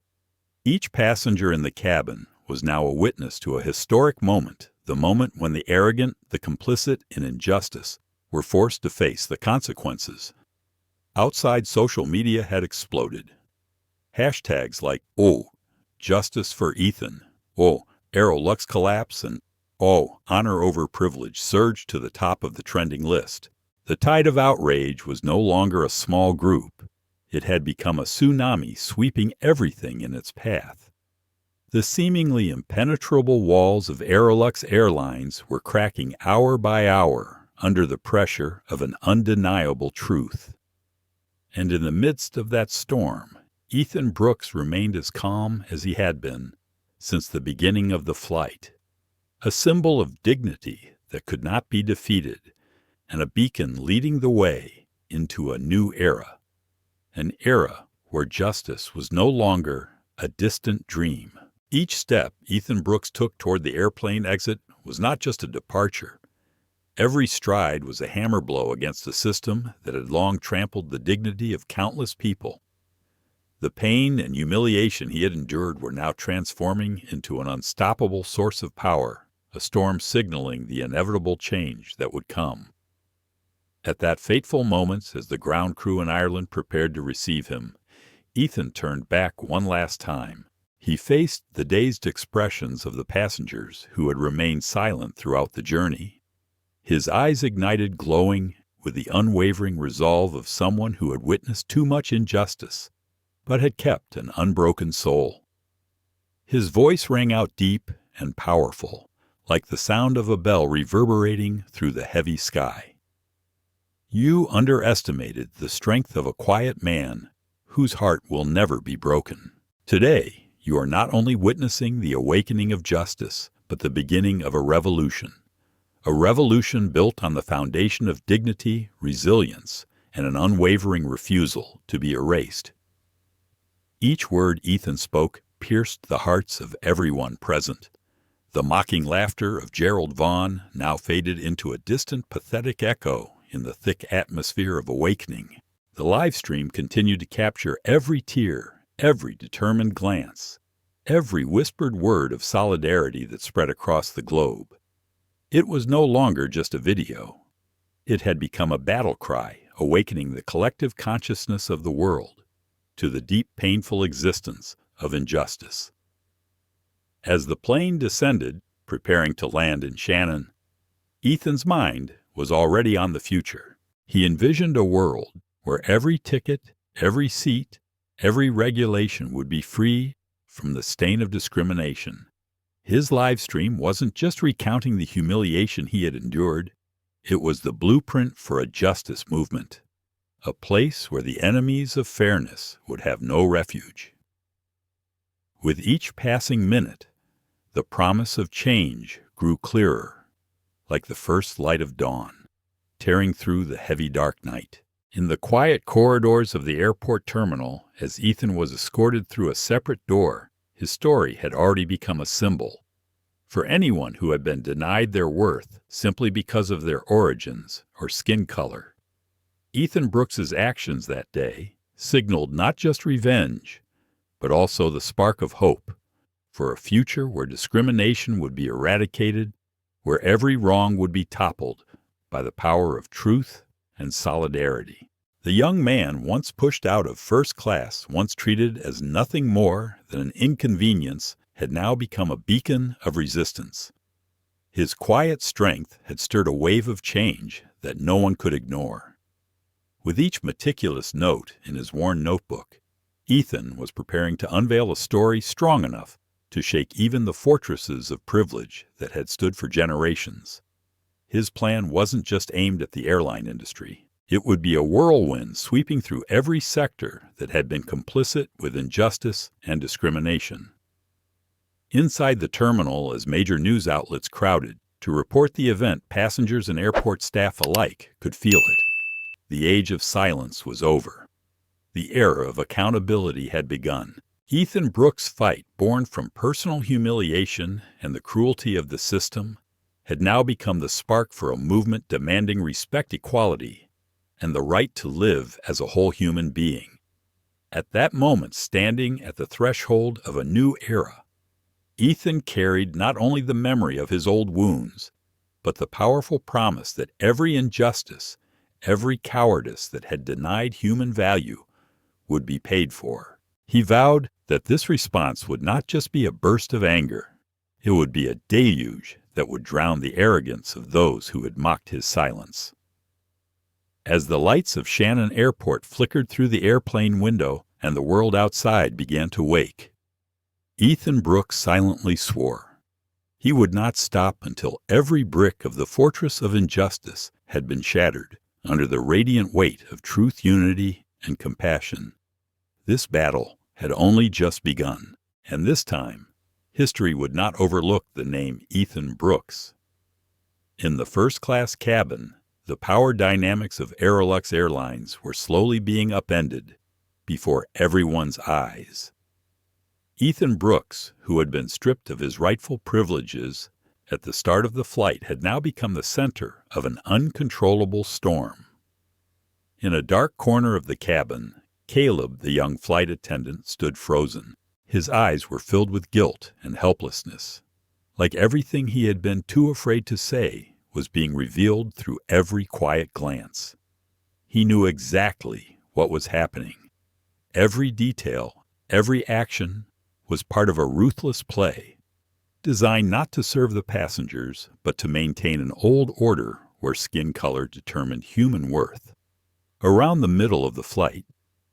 Each passenger in the cabin was now a witness to a historic moment, the moment when the arrogant, the complicit in injustice, were forced to face the consequences. Outside, social media had exploded. Hashtags like, "Oh, justice for Ethan," "Oh, Aeroluxe collapse," and "Oh, honor over privilege" surged to the top of the trending list. The tide of outrage was no longer a small group. It had become a tsunami sweeping everything in its path. The seemingly impenetrable walls of Aeroluxe Airlines were cracking hour by hour under the pressure of an undeniable truth. And in the midst of that storm, Ethan Brooks remained as calm as he had been since the beginning of the flight, a symbol of dignity that could not be defeated, and a beacon leading the way into a new era, an era where justice was no longer a distant dream. Each step Ethan Brooks took toward the airplane exit was not just a departure. Every stride was a hammer blow against a system that had long trampled the dignity of countless people. The pain and humiliation he had endured were now transforming into an unstoppable source of power, a storm signaling the inevitable change that would come. At that fateful moment, as the ground crew in Ireland prepared to receive him, Ethan turned back one last time. He faced the dazed expressions of the passengers who had remained silent throughout the journey. His eyes ignited, glowing with the unwavering resolve of someone who had witnessed too much injustice, but had kept an unbroken soul. His voice rang out deep and powerful, like the sound of a bell reverberating through the heavy sky. You underestimated the strength of a quiet man whose heart will never be broken. Today, you are not only witnessing the awakening of justice, but the beginning of a revolution built on the foundation of dignity, resilience, and an unwavering refusal to be erased. Each word Ethan spoke pierced the hearts of everyone present. The mocking laughter of Gerald Vaughn now faded into a distant, pathetic echo in the thick atmosphere of awakening. The livestream continued to capture every tear, every determined glance, every whispered word of solidarity that spread across the globe. It was no longer just a video. It had become a battle cry, awakening the collective consciousness of the world to the deep, painful existence of injustice. As the plane descended, preparing to land in Shannon, Ethan's mind was already on the future. He envisioned a world where every ticket, every seat, every regulation would be free from the stain of discrimination. His live stream wasn't just recounting the humiliation he had endured. It was the blueprint for a justice movement, a place where the enemies of fairness would have no refuge. With each passing minute, the promise of change grew clearer, like the first light of dawn, tearing through the heavy dark night. In the quiet corridors of the airport terminal, as Ethan was escorted through a separate door, his story had already become a symbol. For anyone who had been denied their worth simply because of their origins or skin color, Ethan Brooks's actions that day signaled not just revenge, but also the spark of hope for a future where discrimination would be eradicated, where every wrong would be toppled by the power of truth and solidarity. The young man, once pushed out of first class, once treated as nothing more than an inconvenience, had now become a beacon of resistance. His quiet strength had stirred a wave of change that no one could ignore. With each meticulous note in his worn notebook, Ethan was preparing to unveil a story strong enough to shake even the fortresses of privilege that had stood for generations. His plan wasn't just aimed at the airline industry. It would be a whirlwind sweeping through every sector that had been complicit with injustice and discrimination. Inside the terminal, as major news outlets crowded to report the event, passengers and airport staff alike could feel it. The age of silence was over. The era of accountability had begun. Ethan Brooks' fight, born from personal humiliation and the cruelty of the system, had now become the spark for a movement demanding respect, equality, and the right to live as a whole human being. At that moment, standing at the threshold of a new era, Ethan carried not only the memory of his old wounds, but the powerful promise that every injustice, every cowardice that had denied human value would be paid for. He vowed that this response would not just be a burst of anger, it would be a deluge that would drown the arrogance of those who had mocked his silence. As the lights of Shannon Airport flickered through the airplane window and the world outside began to wake, Ethan Brooks silently swore he would not stop until every brick of the fortress of injustice had been shattered under the radiant weight of truth, unity, and compassion. This battle had only just begun, and this time, history would not overlook the name Ethan Brooks. In the first-class cabin, the power dynamics of Aeroluxe Airlines were slowly being upended before everyone's eyes. Ethan Brooks, who had been stripped of his rightful privileges at the start of the flight, had now become the center of an uncontrollable storm. In a dark corner of the cabin, Caleb, the young flight attendant, stood frozen. His eyes were filled with guilt and helplessness. Like everything he had been too afraid to say was being revealed through every quiet glance. He knew exactly what was happening. Every detail, every action was part of a ruthless play, designed not to serve the passengers, but to maintain an old order where skin color determined human worth. Around the middle of the flight,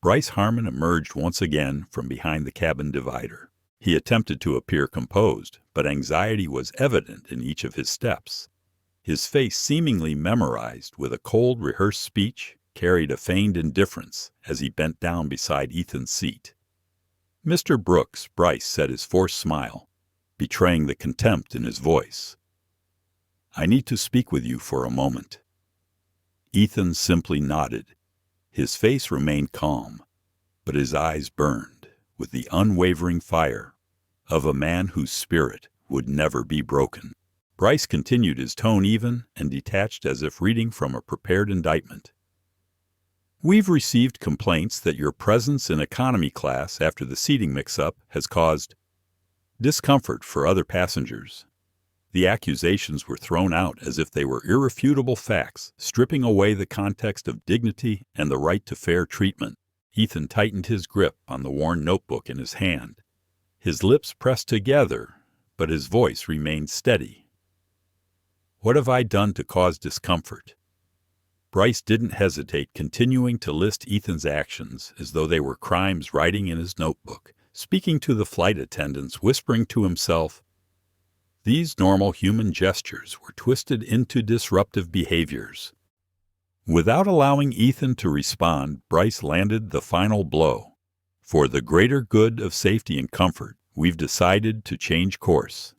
Bryce Harmon emerged once again from behind the cabin divider. He attempted to appear composed, but anxiety was evident in each of his steps. His face, seemingly memorized with a cold, rehearsed speech, carried a feigned indifference as he bent down beside Ethan's seat. "Mr. Brooks," Bryce said, his forced smile betraying the contempt in his voice. "I need to speak with you for a moment." Ethan simply nodded. His face remained calm, but his eyes burned with the unwavering fire of a man whose spirit would never be broken. Bryce continued, his tone even and detached as if reading from a prepared indictment. "We've received complaints that your presence in economy class after the seating mix-up has caused discomfort for other passengers." The accusations were thrown out as if they were irrefutable facts, stripping away the context of dignity and the right to fair treatment. Ethan tightened his grip on the worn notebook in his hand. His lips pressed together, but his voice remained steady. "What have I done to cause discomfort?" Bryce didn't hesitate, continuing to list Ethan's actions as though they were crimes writing in his notebook, speaking to the flight attendants, whispering to himself. These normal human gestures were twisted into disruptive behaviors. Without allowing Ethan to respond, Bryce landed the final blow. "For the greater good of safety and comfort, we've decided to change course.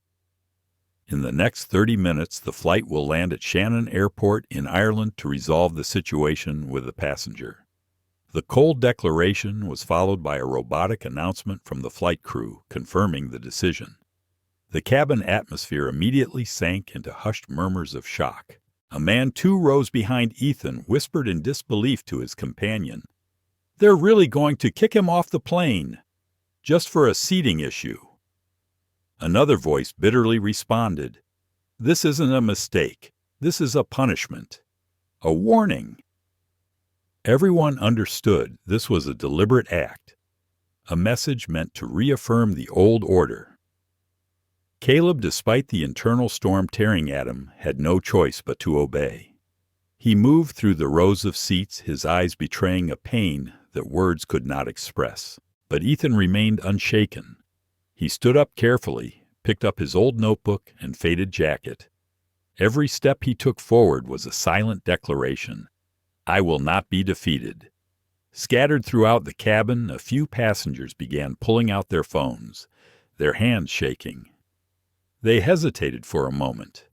In the next 30 minutes, the flight will land at Shannon Airport in Ireland to resolve the situation with the passenger." The cold declaration was followed by a robotic announcement from the flight crew confirming the decision. The cabin atmosphere immediately sank into hushed murmurs of shock. A man 2 rows behind Ethan whispered in disbelief to his companion, "They're really going to kick him off the plane, just for a seating issue." Another voice bitterly responded, "This isn't a mistake. This is a punishment. A warning." Everyone understood this was a deliberate act, a message meant to reaffirm the old order. Caleb, despite the internal storm tearing at him, had no choice but to obey. He moved through the rows of seats, his eyes betraying a pain that words could not express. But Ethan remained unshaken. He stood up carefully, picked up his old notebook and faded jacket. Every step he took forward was a silent declaration. "I will not be defeated." Scattered throughout the cabin, a few passengers began pulling out their phones, their hands shaking. They hesitated for a moment.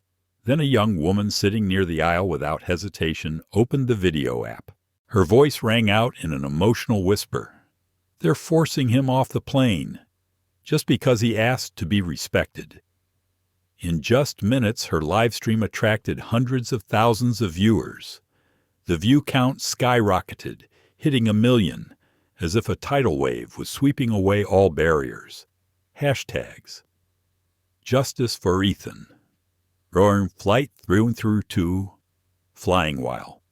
Then a young woman sitting near the aisle without hesitation opened the video app. Her voice rang out in an emotional whisper. "They're forcing him off the plane, just because he asked to be respected." In just minutes, her live stream attracted hundreds of thousands of viewers. The view count skyrocketed, hitting 1 million, as if a tidal wave was sweeping away all barriers. Hashtags. Justice for Ethan. Roaring flight through and through to flying while.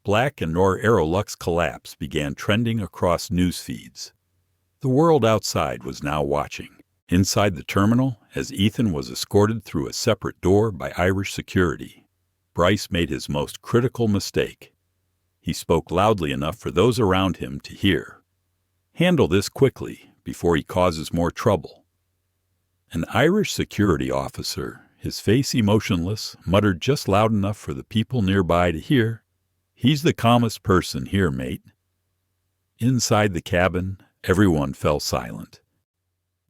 Black and nor Aerolux collapse began trending across news feeds. The world outside was now watching. Inside the terminal, as Ethan was escorted through a separate door by Irish security, Bryce made his most critical mistake. He spoke loudly enough for those around him to hear. "Handle this quickly before he causes more trouble." An Irish security officer, his face emotionless, muttered just loud enough for the people nearby to hear, "He's the calmest person here, mate." Inside the cabin, Everyone fell silent.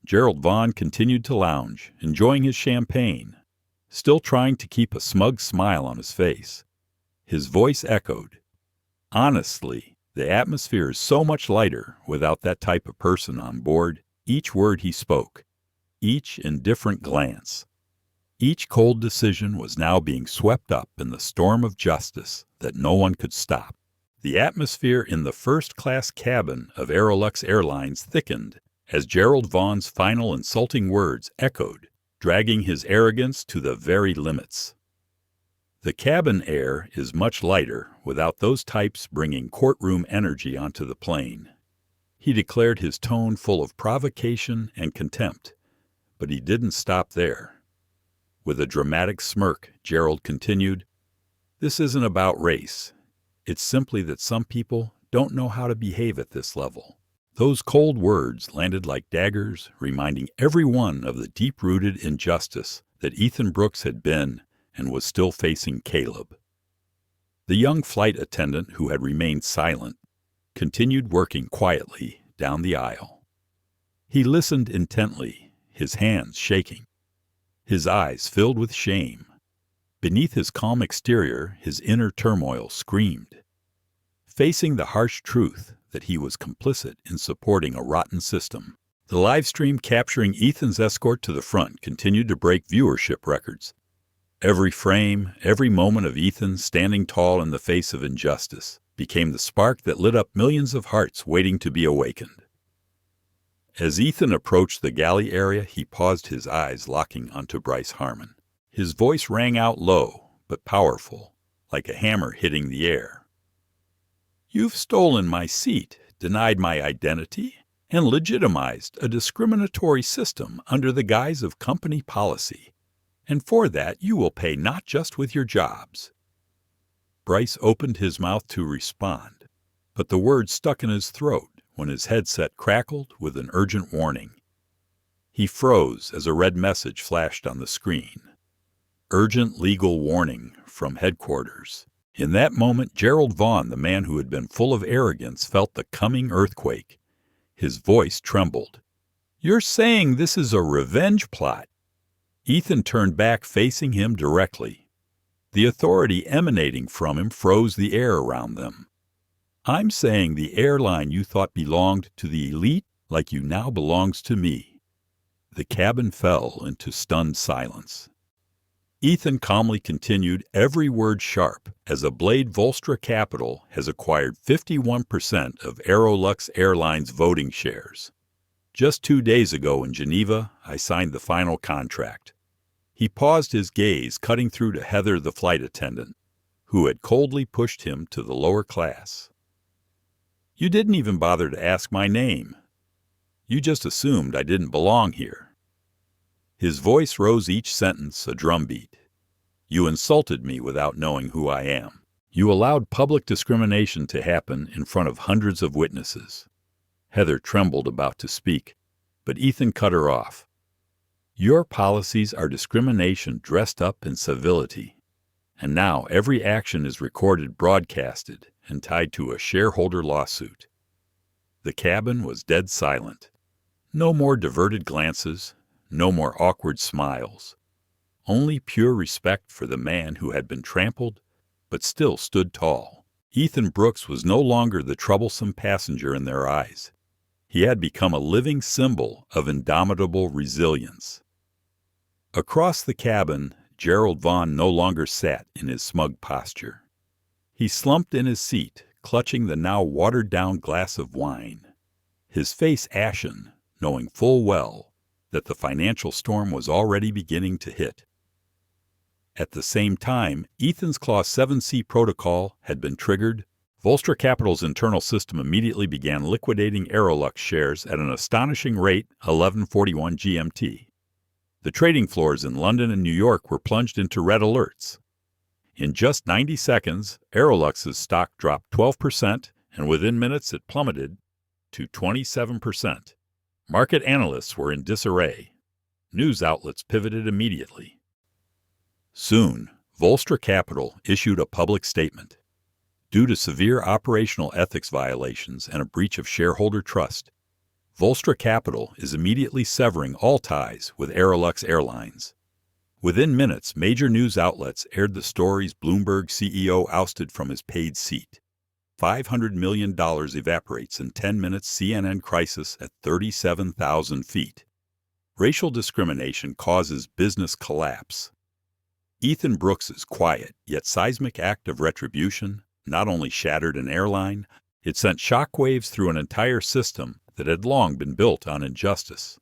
Gerald Vaughn continued to lounge, enjoying his champagne, still trying to keep a smug smile on his face. His voice echoed. Honestly, the atmosphere is so much lighter without that type of person on board. Each word he spoke, each indifferent glance, each cold decision was now being swept up in the storm of justice that no one could stop. The atmosphere in the first-class cabin of Aeroluxe Airlines thickened as Gerald Vaughn's final insulting words echoed, dragging his arrogance to the very limits. The cabin air is much lighter without those types bringing courtroom energy onto the plane. He declared, his tone full of provocation and contempt, but he didn't stop there. With a dramatic smirk, Gerald continued, "This isn't about race. It's simply that some people don't know how to behave at this level." Those cold words landed like daggers, reminding everyone of the deep-rooted injustice that Ethan Brooks had been and was still facing Caleb. The young flight attendant, who had remained silent, continued working quietly down the aisle. He listened intently, his hands shaking, his eyes filled with shame. Beneath his calm exterior, his inner turmoil screamed, facing the harsh truth that he was complicit in supporting a rotten system. The live stream capturing Ethan's escort to the front continued to break viewership records. Every frame, every moment of Ethan standing tall in the face of injustice became the spark that lit up millions of hearts waiting to be awakened. As Ethan approached the galley area, he paused, his eyes locking onto Bryce Harmon. His voice rang out low, but powerful, like a hammer hitting the air. "You've stolen my seat, denied my identity, and legitimized a discriminatory system under the guise of company policy. And for that you will pay not just with your jobs." Bryce opened his mouth to respond, but the words stuck in his throat when his headset crackled with an urgent warning. He froze as a red message flashed on the screen. Urgent legal warning from headquarters. In that moment, Gerald Vaughn, the man who had been full of arrogance, felt the coming earthquake. His voice trembled. "You're saying this is a revenge plot?" Ethan turned back, facing him directly. The authority emanating from him froze the air around them. "I'm saying the airline you thought belonged to the elite like you now belongs to me." The cabin fell into stunned silence. Ethan calmly continued, every word sharp, as a Blade Volstra Capital has acquired 51% of Aeroluxe Airlines voting shares. Just 2 days ago in Geneva, I signed the final contract. He paused, his gaze cutting through to Heather, the flight attendant, who had coldly pushed him to the lower class. "You didn't even bother to ask my name. You just assumed I didn't belong here." His voice rose each sentence a drumbeat. "You insulted me without knowing who I am. You allowed public discrimination to happen in front of hundreds of witnesses." Heather trembled, about to speak, but Ethan cut her off. "Your policies are discrimination dressed up in civility. And now every action is recorded, broadcasted, and tied to a shareholder lawsuit." The cabin was dead silent. No more diverted glances, no more awkward smiles. Only pure respect for the man who had been trampled, but still stood tall. Ethan Brooks was no longer the troublesome passenger in their eyes. He had become a living symbol of indomitable resilience. Across the cabin, Gerald Vaughn no longer sat in his smug posture. He slumped in his seat, clutching the now watered-down glass of wine, his face ashen, knowing full well that the financial storm was already beginning to hit. At the same time, Ethan's Clause 7C protocol had been triggered. Volstra Capital's internal system immediately began liquidating Aerolux shares at an astonishing rate, 11:41 GMT. The trading floors in London and New York were plunged into red alerts. In just 90 seconds, Aerolux's stock dropped 12%, and within minutes it plummeted to 27%. Market analysts were in disarray. News outlets pivoted immediately. Soon, Volstra Capital issued a public statement. Due to severe operational ethics violations and a breach of shareholder trust, Volstra Capital is immediately severing all ties with Aeroluxe Airlines. Within minutes, major news outlets aired the stories Bloomberg CEO ousted from his paid seat. $500 million evaporates in 10 minutes, CNN crisis at 37,000 feet. Racial discrimination causes business collapse. Ethan Brooks's quiet yet seismic act of retribution not only shattered an airline, it sent shockwaves through an entire system that had long been built on injustice.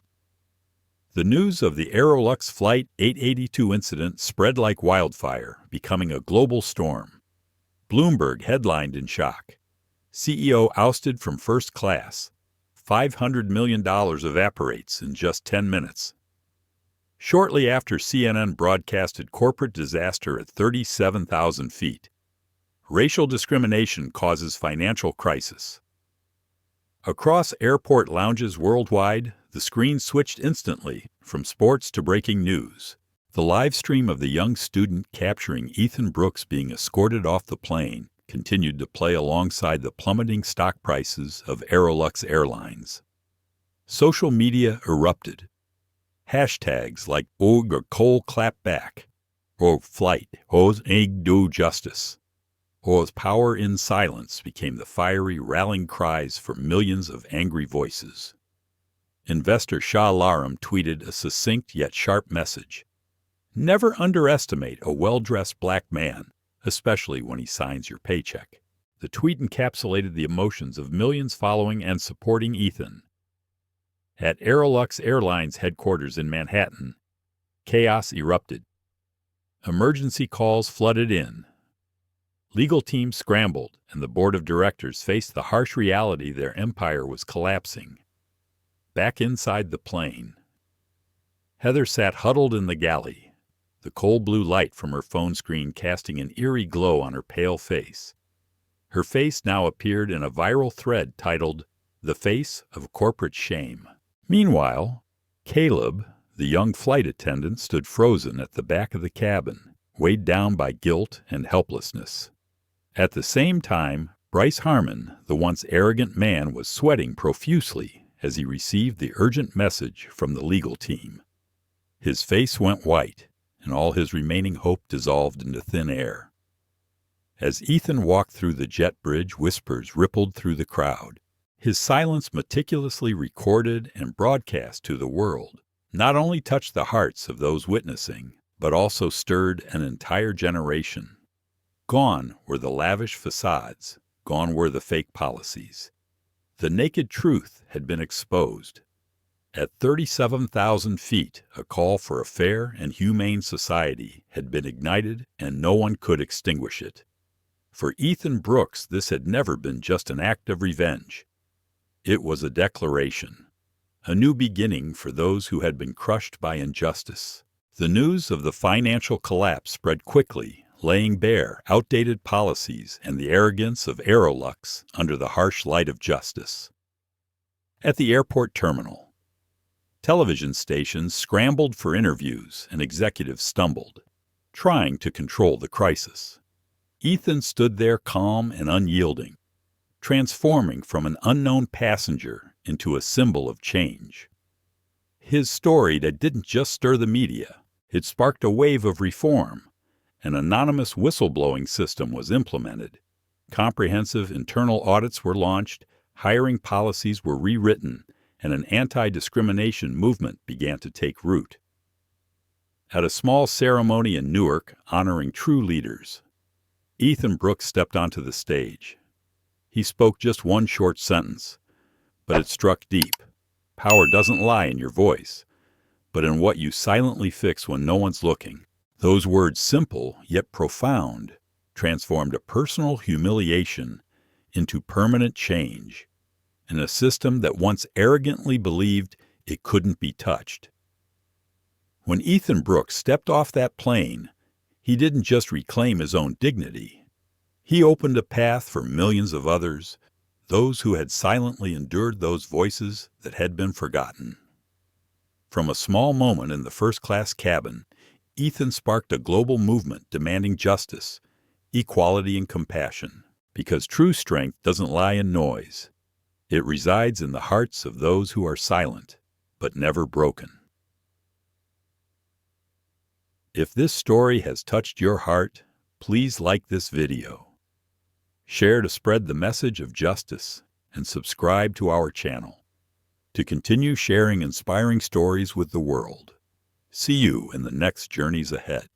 The news of the Aeroluxe Flight 882 incident spread like wildfire, becoming a global storm. Bloomberg headlined in shock. CEO ousted from first class. $500 million evaporates in just 10 minutes. Shortly after, CNN broadcasted corporate disaster at 37,000 feet. Racial discrimination causes financial crisis. Across airport lounges worldwide, the screen switched instantly from sports to breaking news. The live stream of the young student capturing Ethan Brooks being escorted off the plane continued to play alongside the plummeting stock prices of Aeroluxe Airlines. Social media erupted. Hashtags like "Og or Cole clap back," or "Flight, O's egg do justice," or "Power in silence" became the fiery rallying cries for millions of angry voices. Investor Shah Laram tweeted a succinct yet sharp message. Never underestimate a well-dressed black man, especially when he signs your paycheck. The tweet encapsulated the emotions of millions following and supporting Ethan. At Aeroluxe Airlines headquarters in Manhattan, chaos erupted. Emergency calls flooded in. Legal teams scrambled, and the board of directors faced the harsh reality their empire was collapsing. Back inside the plane, Heather sat huddled in the galley, the cold blue light from her phone screen casting an eerie glow on her pale face. Her face now appeared in a viral thread titled, "The Face of Corporate Shame." Meanwhile, Caleb, the young flight attendant, stood frozen at the back of the cabin, weighed down by guilt and helplessness. At the same time, Bryce Harmon, the once arrogant man, was sweating profusely as he received the urgent message from the legal team. His face went white, and all his remaining hope dissolved into thin air. As Ethan walked through the jet bridge, whispers rippled through the crowd. His silence, meticulously recorded and broadcast to the world, not only touched the hearts of those witnessing, but also stirred an entire generation. Gone were the lavish facades, gone were the fake policies. The naked truth had been exposed. At 37,000 feet, a call for a fair and humane society had been ignited, and no one could extinguish it. For Ethan Brooks, this had never been just an act of revenge. It was a declaration, a new beginning for those who had been crushed by injustice. The news of the financial collapse spread quickly, laying bare outdated policies and the arrogance of Aeroluxe under the harsh light of justice. At the airport terminal, television stations scrambled for interviews and executives stumbled, trying to control the crisis. Ethan stood there calm and unyielding, transforming from an unknown passenger into a symbol of change. His story that didn't just stir the media, it sparked a wave of reform. An anonymous whistleblowing system was implemented. Comprehensive internal audits were launched, hiring policies were rewritten, and an anti-discrimination movement began to take root. At a small ceremony in Newark honoring true leaders, Ethan Brooks stepped onto the stage. He spoke just one short sentence, but it struck deep. Power doesn't lie in your voice, but in what you silently fix when no one's looking. Those words, simple yet profound, transformed a personal humiliation into permanent change in a system that once arrogantly believed it couldn't be touched. When Ethan Brooks stepped off that plane, he didn't just reclaim his own dignity. He opened a path for millions of others, those who had silently endured those voices that had been forgotten. From a small moment in the first-class cabin, Ethan sparked a global movement demanding justice, equality, and compassion, because true strength doesn't lie in noise. It resides in the hearts of those who are silent, but never broken. If this story has touched your heart, please like this video. Share to spread the message of justice, and subscribe to our channel to continue sharing inspiring stories with the world. See you in the next journeys ahead.